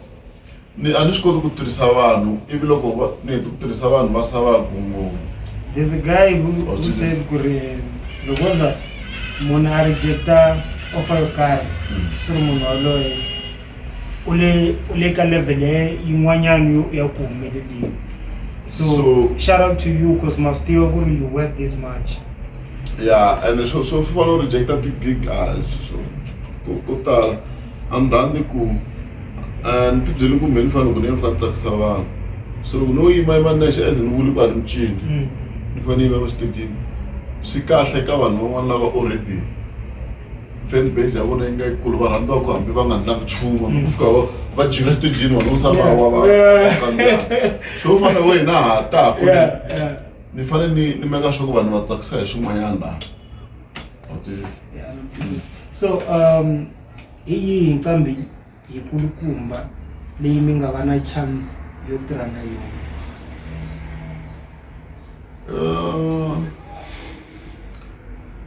a ni swi koti ku tirhisa vanhu ivi loko ni heti ku tirhisa vanhu va savaku ngopfu. There's a guy who said ku ri loko za munhu a rejecta offer yo karhi swi ri munhu waloye ule ka level yin'wanyana ya ku humeleleni. So shout out to you because Mastiva you work this much. Yeah, and so follow rejected the gig so total I'm running ku and to the local men fan ku ne fa tsakisa vanhu so no yi my man as in wuli kwa mchini ni fani ba staging swi kahle ka vanhu van'wana lava already fan base ya vona yi nga yikulu va rhandza ku hambi va nga ndlangi nchumu ku fika va jika stagini vanhu vo sava va so fana we na ha taku ni fanele ni meka sure ku vanhu va tsakisa hi swin'wanyana laha. So hi yihi nqambi yikulukumba leyi mi nga va na chance yo tirha na yona?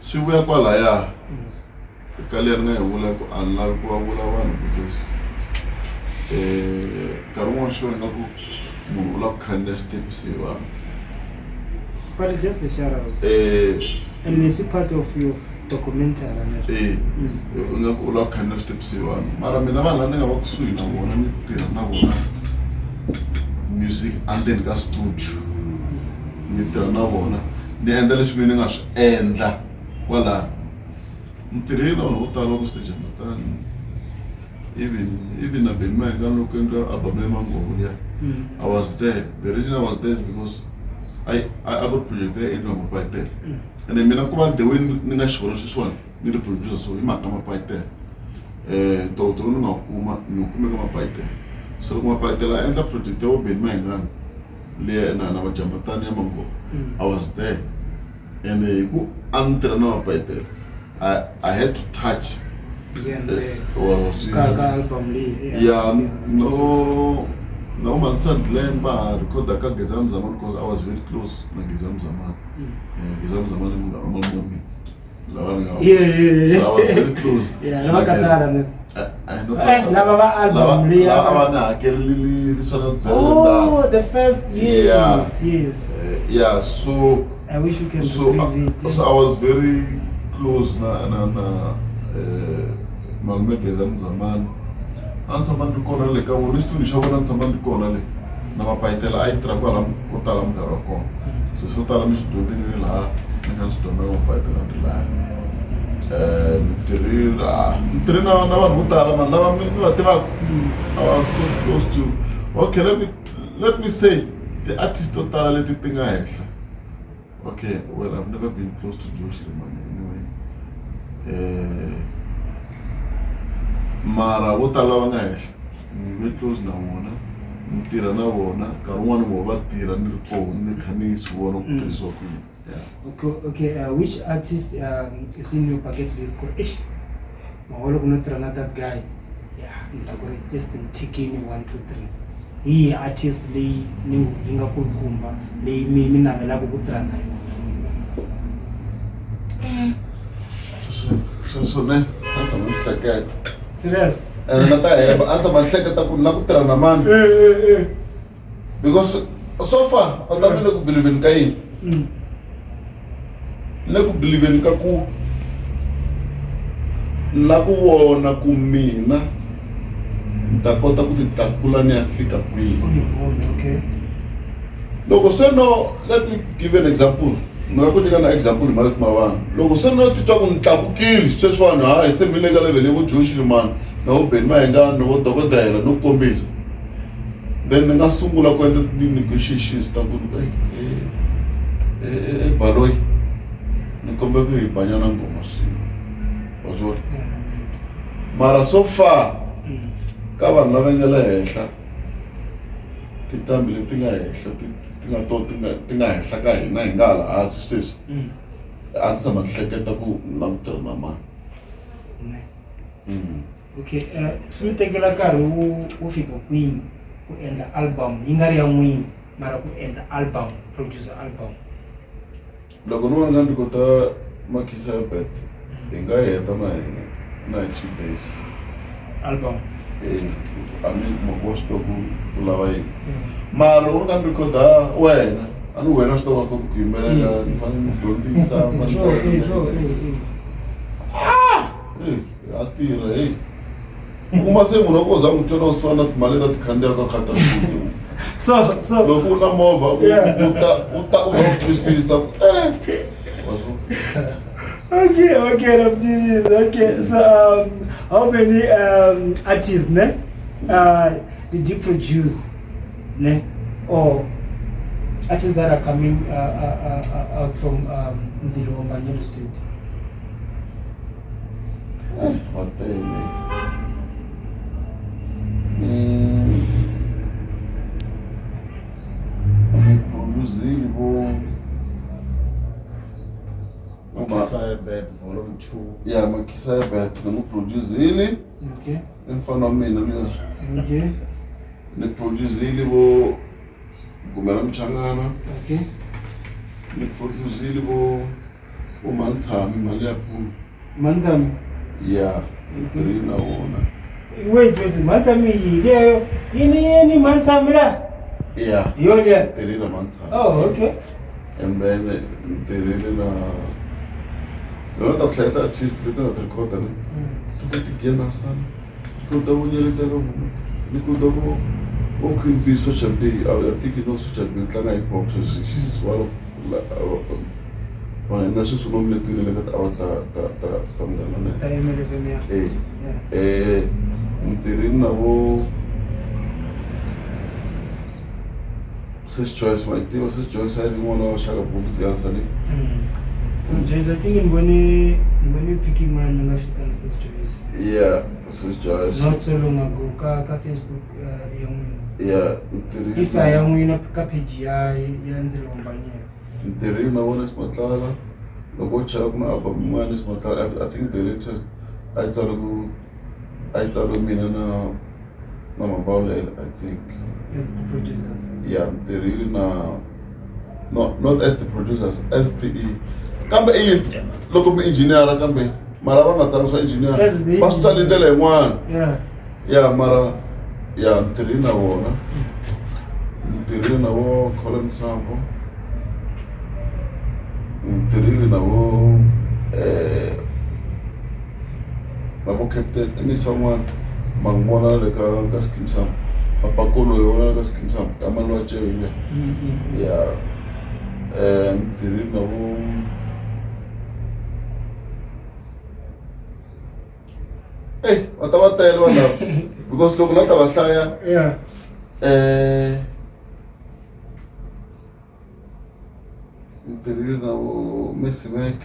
Swi vuya kwalaya ka leyi ni nga yi vula ku a ni lavi ku va vula vanhu because nkarhi wun'wana swi va ingaku munhu u lava ku khandziya xitepisi hi vanhu. But it's just a shout out. And it's part of your documentary. Ingaku u lava ku khandziya xitepisi hi vanhu mara mina vanhu lava ni nga va kusuhi na vona ni tirha na vona music endzeni ka studio ni tirha na vona ni endla leswi ni nga swi endla kwala ni tirhile na vanhu vo tala ku stage matani even na Ben Mike loko endla album ya Mango ya I was there. The reason I was there is because I got project there in my back there. And then mina kuma the way ninga xikolo xiswani ni ri producer so hi mhaka mapayitele doctor ni nga kuma ni kumeka mapayitele so loko mapayitele a endla project ya Bobeni Mahingani leyi na Vajamatani ya Mango I was there and ku antirha na mapayitele I had to touch no man said Lemba record ka Gezam Zaman because I was very close na Gezam Zaman. Gezam Zaman Mommy. So I was very close. Yeah, no Katara. Oh, the first year. Yes. Yeah, so I wish you can retrieve it. So I was very close na Malme Gezam Zaman. Ansaman kona le ka wona studio shabona ansaman kona le na mapayitela ai trakwala ko tala mgaro ko so tala mi studio ni la na studio na mapayitela ndi la trina na vanhu tala man lava mi va tiva I was so close to okay let me say the artist totala leti tinga henhla okay well I've never been close to Josh man anyway mara vo tala va nga henhla ni ve close na vona ni tirha na vona nkarhi wun'wana vo va tirha ni ri kona ni kha ni swi vona ku tirhisiwa kwini. Okay, which artist is in your bucket list ko maholo ku no tirha na that guy ni ta ku ri just tikini 1 2 3 hi artist leyi ni nga kulukumba leyi mi navelaka ku tirha na yona so ne ansa mo hleketa serious and na ta heba ansa man hleketa ku na ku tirha na mani because so far I don't know believe in kain le ku believe in ka ku la ku vona ku mina ta kota ku titakula ni Afrika kwihi. Okay, loko se no let me give an example na ku nyika na example hi mali mawanga loko se no titwa ku nitlakukile sweswiwani hayi se mi le ka level ya vo Josh man na Bobeni Mahingani na vo dokodela no kombisa then ni nga sungula ku endla negotiations ta ku baloyi ni kombe ku hi banyana ngoma swin'we mara so far ka vanhu lava nga le henhla tintambi leti nga henhla ti nga henhla ka hina hi nga hala hansi sweswi a ndzi tshama ni hleketa ku langutirha na mani. Okay, swi mi tekela nkarhi wo fika kwini ku endla album yi nga ri ya n'wini mara ku endla album producer album. Loko no vona ndzi kota makhisa ya bet hi nga heta na 2 days album ani makosto ku lava yi mara loko nga ndzi kota wena ani wena swi tova kota ku yimbelela ni fanele ni dyondzisa a tirha kuma se munhu ko za n'wi twa no swana timali ta tikhandziya ka khata so loko u na movha u ta u twisisa okay okay so how many artists did you produce or artists that are coming out from Sithole Manyelo Studio? What the hell? Produzir Makisa Bet Volume 2. Yeah, Makisa Bet no produzir Okay. Em fenomeno ali. Okay. Ne produzir vo Gumela Mchangana. Okay. Ne produzir vo Mantsami mali ya phu. Mantsami. Yeah. Trina wona. Wait, Mantsami leyo yini Mantsami la? Yeah. Yolia. Trina Mantsami. Oh, okay. And then Trina no ta tleta artist leta ta recorder ne. Tu ti gena sana. Ko da wonyele ta go. Ni ko da go. O Queen B such a big I think you know such a big tlanga hip hop so she's one of my national song le tile le ka ta mngana ne. Ta MLFM ya. Mtirina vo Sis choice my team sis choice I didn't want to shaka book the answer ne. Sis Joyce, I think I'm gonna picking man nga shoot na Sis Joyce. Yeah, Sis Joyce. Not so long ago, ka Facebook yung. Yeah, if I am wina ka page ya nzilo mbanye. Ndiri na wona smatala. Loko chak na album mani smatala. I think the latest I tell Mina na Mabawle, I think. As the producers. Yeah, they really not as the producers, as the kambe local engineer kambe mara va nga tsala engineer va swi tsali ndlela yin'wana. Yeah mara yeah ntirhi na vona ntirhi na vo Colin Sambo ntirhi na vo na vo Captain someone mangwana le ka Skim Sam papakolo yona ka Skim Sam amalo a tshele yeah ntirhi na vo watavatele vana because loko na ta va hlaya ntirhi na vo Messi Mac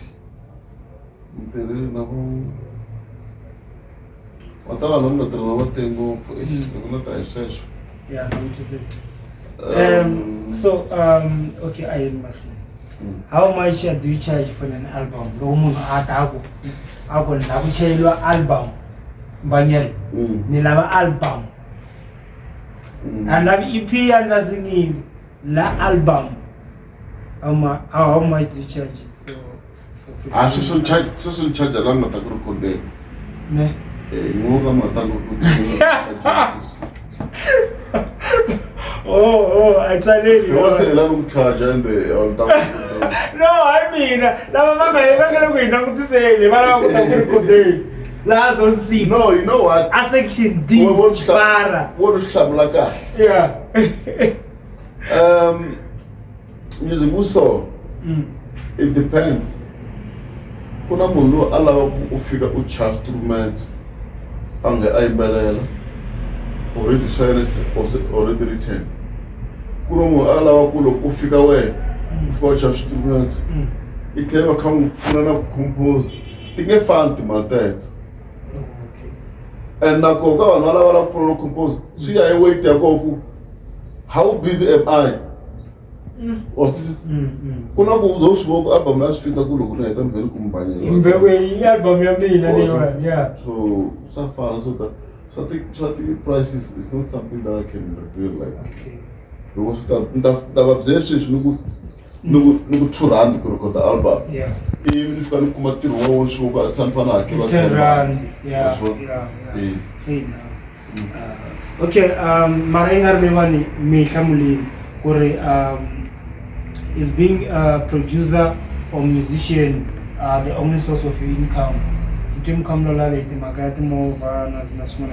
ntirhi na vo watava loko nga tirhi na vatenge ngopfu loko na ta hi sweswo. Yeah, no, it is. So okay, I am how much do you charge for an album? Loko munhu a ta ako na ku chayelwa album Banyel, nilava album. And EP and singing la album. How much do you charge for social charge alanga ta ku konde. Ne. Ngoga matango ku. Oh, actually. What's the level of charge and on top? No, I mean, la mama evangelo ku ina ku tisele, mara ku ta ku konde. Last on seat. No, you know what? A section D. Para. What is like us? Yeah. Music also. It depends. Kuna munhu alawa ku fika u charge instruments anga ayimbelela already finished already written. Kuna munhu alawa ku loko u fika we u fika u charge instruments. It never come kuna compose. Tinge fanti maltet. And now go on all pro compose. See I wait there go. How busy am I? Or this is kuna go uzoshiwo album last fit akulo kuna ita mveli kumbanya. Mvewe album ya Mina anyway, yeah. So far so that so I think price is not something that I can reveal like. Okay. Because that obsession nugu 2 rand ku record the album. Yeah. Even if you come to the world, you can send for a kilo. 10 rand. Yeah. Okay. Marengar Mewani Mekamuli Kore is being a producer or musician the only source of your income. Futim kamlola le magati mova na small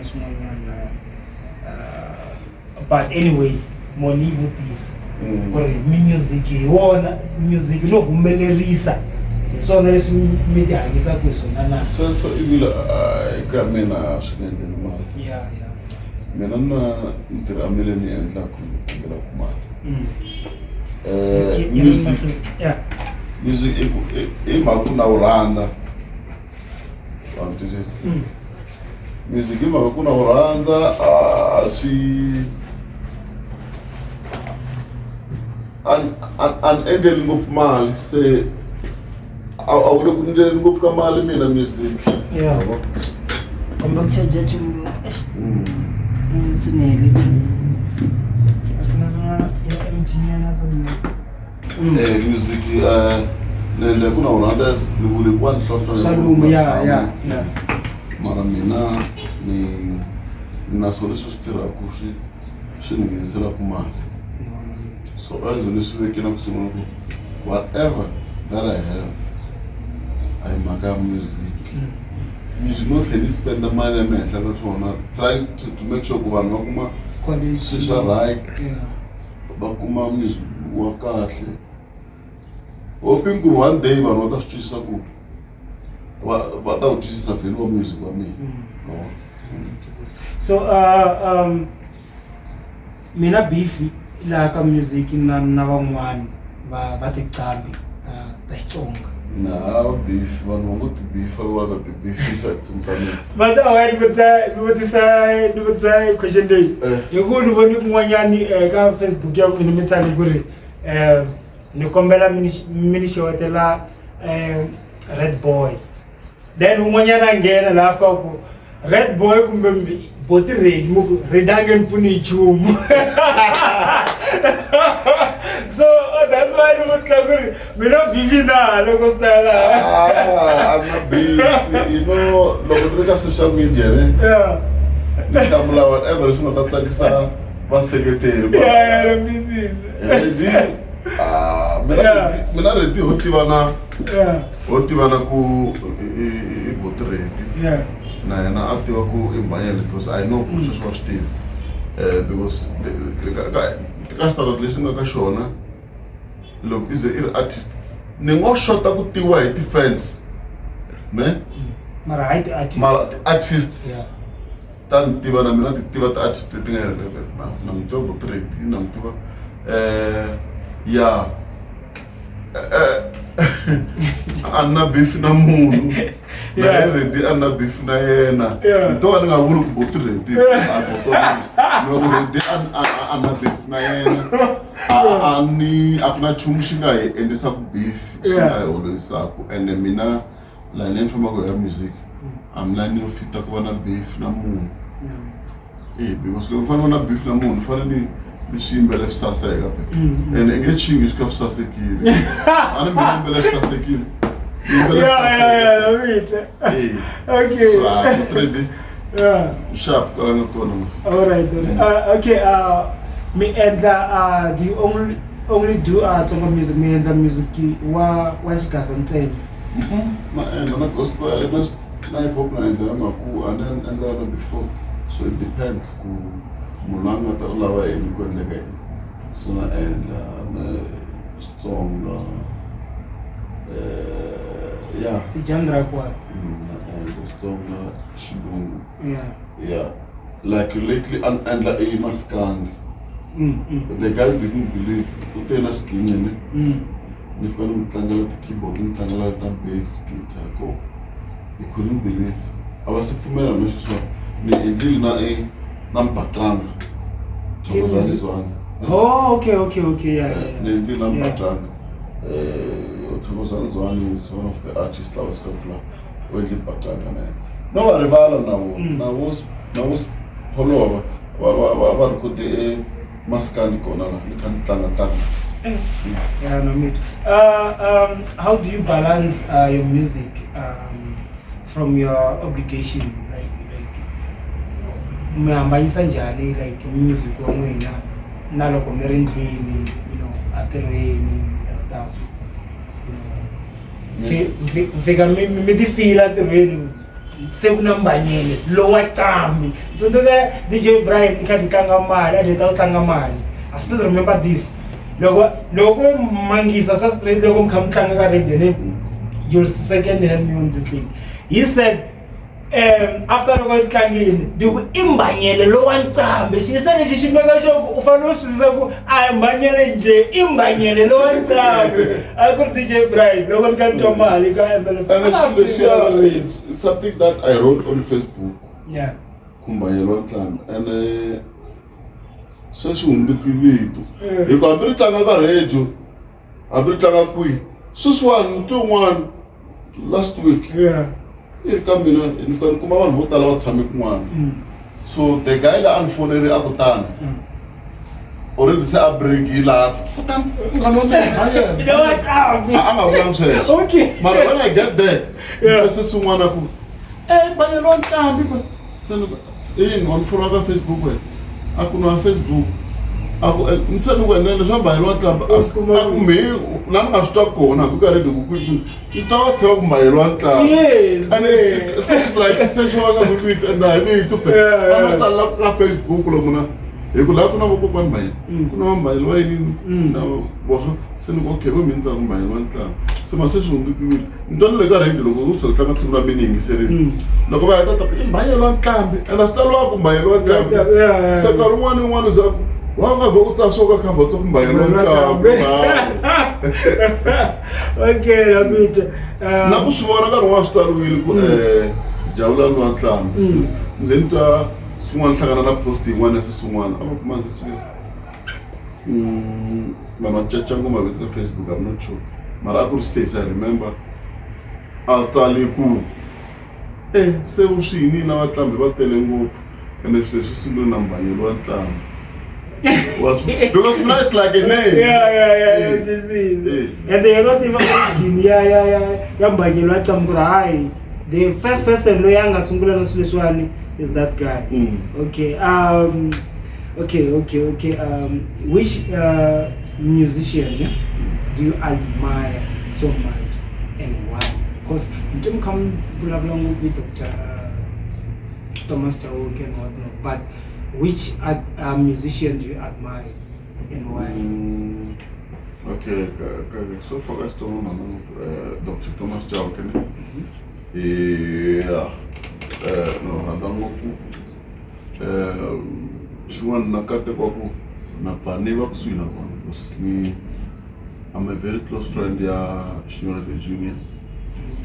but anyway, more live with this. Music no humelerisa so nalesi media ngisa kusona so ibila kamena swinene mali mina na ntirha mileni endla ku ndlela ku mali music e makuna uranda this music e makuna uranda swi an ending of mali say I would have been go for mali mina music. Yeah. I'm not charging you. It's nearly. Music nende kuna unadas ni one shot Salum yeah. Mara mina ni nasoleso stira kushi shingesela kumali. So as initially can whatever that I have, I make music. Music not only spend the money I make, trying to make sure Kubanokuma social right, Bakuma music work hard. Hoping one day, but not of Jesus, but that Jesus a fellow music for me. So, mina beefy. La ka music na van'wana va tiqambi ta Xitsonga Nah, beef. One want to beef. I want the beef fish at some time. But I would say, question day. You go to one Facebook, you in the Mitsali. Nicombella Minishoatella Red Boy. Then when you're again, a laugh couple. Red Boy, but the redangan puni chum. So that's why I don't know. We don't beef now, local style. I'm not beef. You know, look at social media. Yeah. Whatever, it's not that secretary. Yeah, I'm busy. Mina ready hotivana. Yeah. Hotivana ku ibotredi. Yeah. Na active ku imbayele because I know ku social media. Because the cast that listening ka shona. Look, is an artist. Nengo shot ku tiwa defense. Ne? Mara artist. Mara artist. Yeah. Tan tiba na mina tiba artist tinga na mtobo tredi na mtoba yeah. Anna beef na munu. Na ready anna beef na yena. Nto nga wuru kubotre di. No ready anna beef na yena. Ani akuna chumshinga endisa beef shinga olisa ku ene mina la len from go music. I'm learning of it na beef na munu. Because lo fana na beef na munu fana ni machine belef sasa ya gape. And engaging is kaf sasa kile. Ana machine belef sasa kile. Yeah, okay. So I'm ready. Yeah. Sharp kala ngakona mas. All right. Okay. Me and do you only do tonga music? Me and the music wa shikasanteni. Ma and na gospel na hip hop na amaku and then before. So it depends ku mulanga ta ulawa elikwendeka. So na and strong yeah. The genre what? And strong shibungu. Yeah. Yeah. Like lately and like a maskang. The guy didn't believe utena skin in if you mtlangala the keyboard, mtlangala the bass guitar go. He couldn't believe. I was a female message ni deal na nampatanga. So this one. Oh, okay, yeah. Ni deal nampatanga. Othokozana one is one of the artists that was popular. When the patanga na. No rival na was follow wa could the maskani kona ni kan tanga. Yeah, no meat. How do you balance your music from your obligation? Like like music na loko merendini, after rain and stuff. Fika me feel at the rain. Seguna mbanyele lower time. So the DJ Brian ikadikanga mali, adetawutanga mali. I still remember this. Logo mangisa sa straight logo mkamtanga ka radio. You'll second help me on this thing. He said after logo itkangini do imbanyele lo wantambe. She said she should make sure ufano usisa ku imbanyele nje imbanyele lo wantambe. I could DJ Brian logo mkanto mali ka MLFM. And it's something that I wrote on Facebook. Yeah. Kumbanyele wantambe and sesi undikivito iko abritanga ka radio abritanga kui sesi one two one last week Yeah. Kamina in kuma vanhu vo tala va tshame kun'wana so the guy la unfonere akutana already se a break ila You know what? anga vulang sweswo Okay. mara when I get there sesi n'wana ku banyelo ntambi ko seno on follow ka Facebook we akuna Facebook aku ntsena ku endlela swa mbayelwa ntlambi aku me lani nga swi twa kona ku karhi ku yi ta va tlhela ku mbayelwa ntlambi Yes. and it's like search wa ka vito and I mean to pay ama tsala ka Facebook lo muna hi ku la ku na vokokwani mbayelwa ku na mbayelwa yini na boso se ni okay we mi ntsa ku mbayelwa ntlambi se ma se swi hundzukile ntoni le ka radio loko u tsaka tlanga tsiku ra meaning serini loko va heta ta mbayelwa ntlambi and a swi tsaliwa ku mbayelwa ntlambi se nkarhi wun'wana ni wun'wana za Wanga vota soka cover to kumbayelwa ntlambu. Okay, Rabita. Na kuswona ka rin'wana swi tsariwile ku Jawula lwa ntlambu. Ndzeni ta swin'wana hlangana na post yin'wana ya swin'wana. A va kuma swi vanhu caca ngoma vito ka Facebook, I'm not sure. Mara a ku ri says, I remember. A tsale ku se u swi yini na vatlambi va tele ngopfu. And leswi swi na mbayelwa ntlambu. Because now it's like a name. Yeah, this is. And they are not even origin. Yeah, Mbanyelwa ntlambu. The first person no yanga sungula na Suleswani is that guy. Okay. Okay. Which musician do you admire so much and why? Because you don't come along with Dr. Thomas Chauke and whatnot, but which musician do you admire and why? Okay, so focused on Dr. Thomas Chauke. Yeah, no, Radangofu. Shuan Nakate Kwaku, Napaniva Kusina, because I'm a very close friend, yeah, Shinore Junior.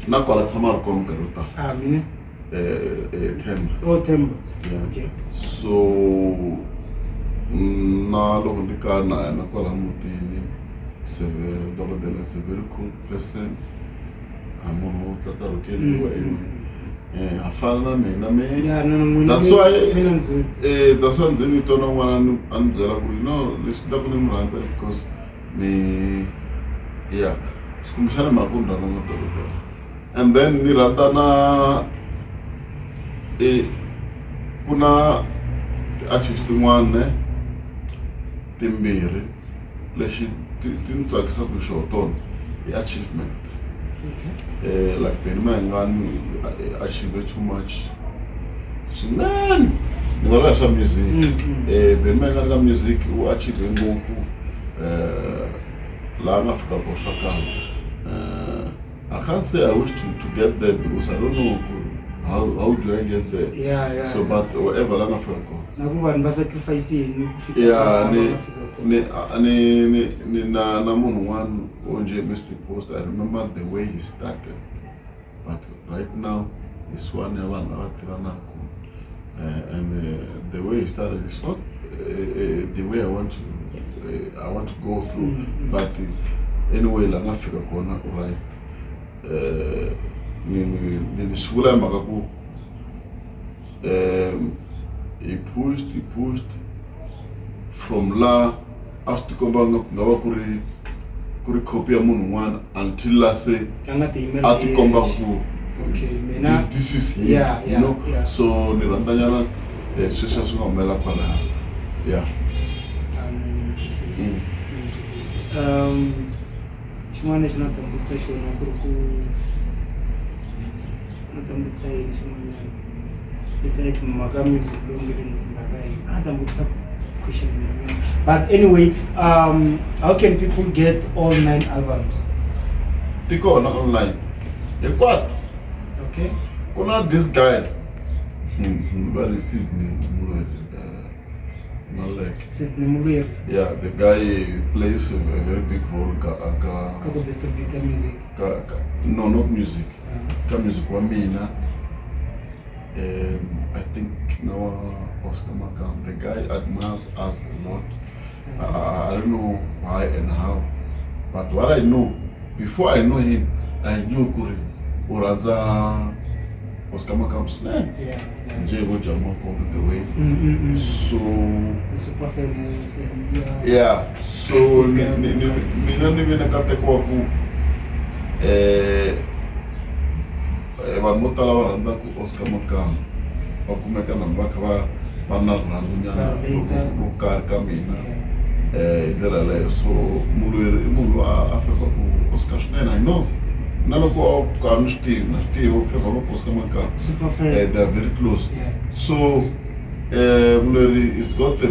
Nakola Tamar Kom Karuta. Mina? Temba. Oh, Temba. Yeah. Okay. So, Nalo Hondikana, Nakola Mutini, it's a very cool person. I'm on Tataruke. Afana me. Yeah, no. That's why that's why Zeni Tono one and Zalabu, no, let's double him around because me, yeah, it's Commissioner Magunda. And then Niradana kuna artist one Timbiri, let's didn't talk something short on the achievement. Like Benman achieved too much. Man, no less music. Benman music who achieved in Gofu Lama Africa. I can't say I wish to get there because I don't know how do I get there. Yeah. So, but whatever Lama Africa. Nakuva sacrifice Yeah, na mun one onje missed the post. I remember the way he started, but right now it's one and the way he started is not the way I want to go through. But anyway, lang Africa corner right. Ni shula makaku. He pushed from la after kombanga ngawa kuri copy ya munu one until la say ati komba ku this is him, you know. So ni randanyana session so ngomela pala Shumane sinatambutsa shona kuruku natambutsa shumane besides Maga music longer than Nagai. But anyway, how can people get all 9 albums? Tiko not online. What? Okay. Kuna this guy. Very Sydney Mulek. Yeah, the guy plays a very big role. Kako distributor music. No, not music. Music wa Mina. I think now Oscar Makam, the guy admires us a lot. I don't know why and how, but what I know, before I know him, I knew Kuri Uraza Oscar Makam's name. Jego Jamoko the way. So yeah, so Mina Katekwaku Mutala Waranda Oscar Makam. Wakumeka na mbaka bana randunyana lukar kamina delale so mulu afeka ku Oscar Schneider. I know naloko kanushti o feva ko Oscar Makam. They are very close. So Muleri is got the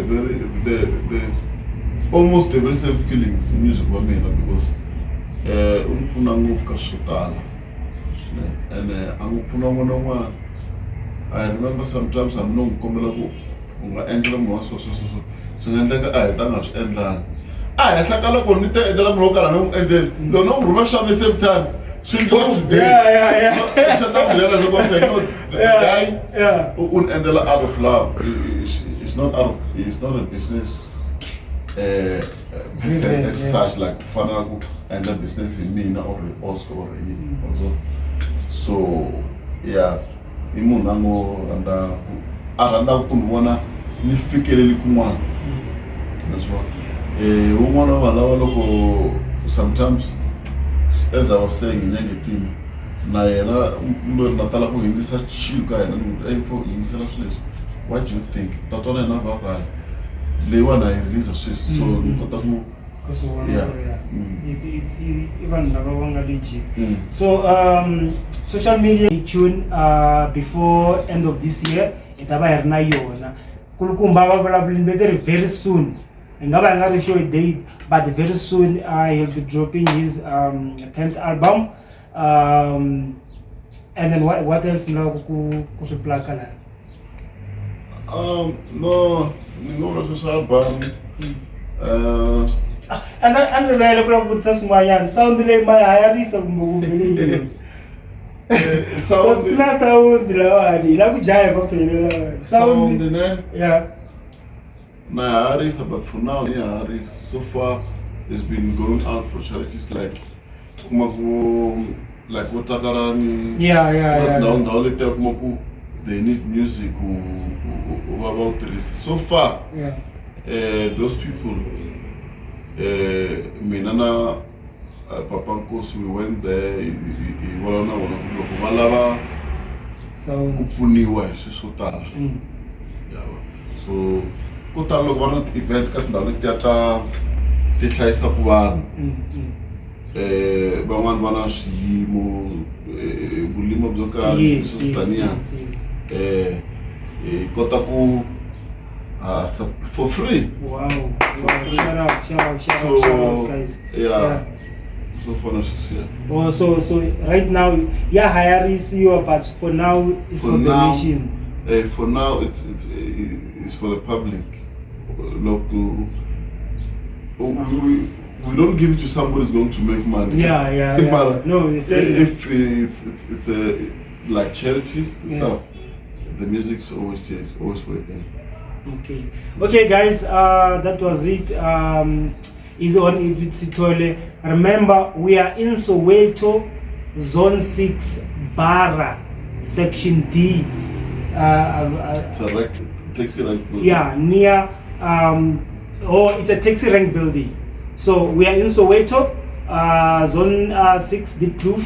almost the very same feelings in music wa mina because unfuna ngofuka shotala and angufuna one. I remember sometimes I'm not coming unga endla mo so swi nga endleka a hi ta nga swi endlangi a hi hlaka loko ni ta endlela munhu wo karhi nga n'wi endleli lona u rhuma swa the same time swi go today swi ta n'wi realize ku the guy u ni endlela out of love it's not a business person as such like kufana ku endla business in mina or Oscar or also so yeah I munhu a ngo rhandza ku ni vona ni fikeleli kun'wana naswona un'wana wa lava loko sometimes as I was saying nyangetini na yena loyi na tala ku hindzisa chilo ka yena ni for yingisela swilo what do you think tatwana yena va ka leyiwani a yi release sweswi so ni kota ku even Nagawanga legit. So social media tune before end of this year itaba herna yona kulukumba babalabulin very soon ngaba ngari show a date but very soon he'll be dropping his 10th album and then what else now kusuplaka la no ningono social album and vele kula kutsa swin'wanyana sound leyi ma hayarisa kumbe vumbeleli sound na sound lawani la ku jaya ko phelela sound ne yeah na hayarisa but for now so far it's been going out for charities like kumaku like Watakarani ndawo lete kumaku they need music about this so far those people Mina na Papa Nkosi we went there iwalana wana kuloko balava kupfuniwa swo tala so ko tala loko vana event ka tindhawu letiya ti hlayisa ku vanhu van'wani va na swiyimo vulimo byo karhi swo taniya kota ku for free. Wow. Shout out, guys. Yeah. So for now, yeah. Oh, so right now, hiring you, but for now, it's for donation. For now, it's for the public. Local. We don't give it to somebody who's going to make money. Yeah. No, if it's like charities and stuff, the music's always working. Okay guys, that was it. Is on it with Sithole. Remember, we are in Soweto, Zone 6, Bara, Section D. It's a taxi rank building. Yeah, near it's a taxi rank building. So we are in Soweto, Zone 6, Deep Kloof.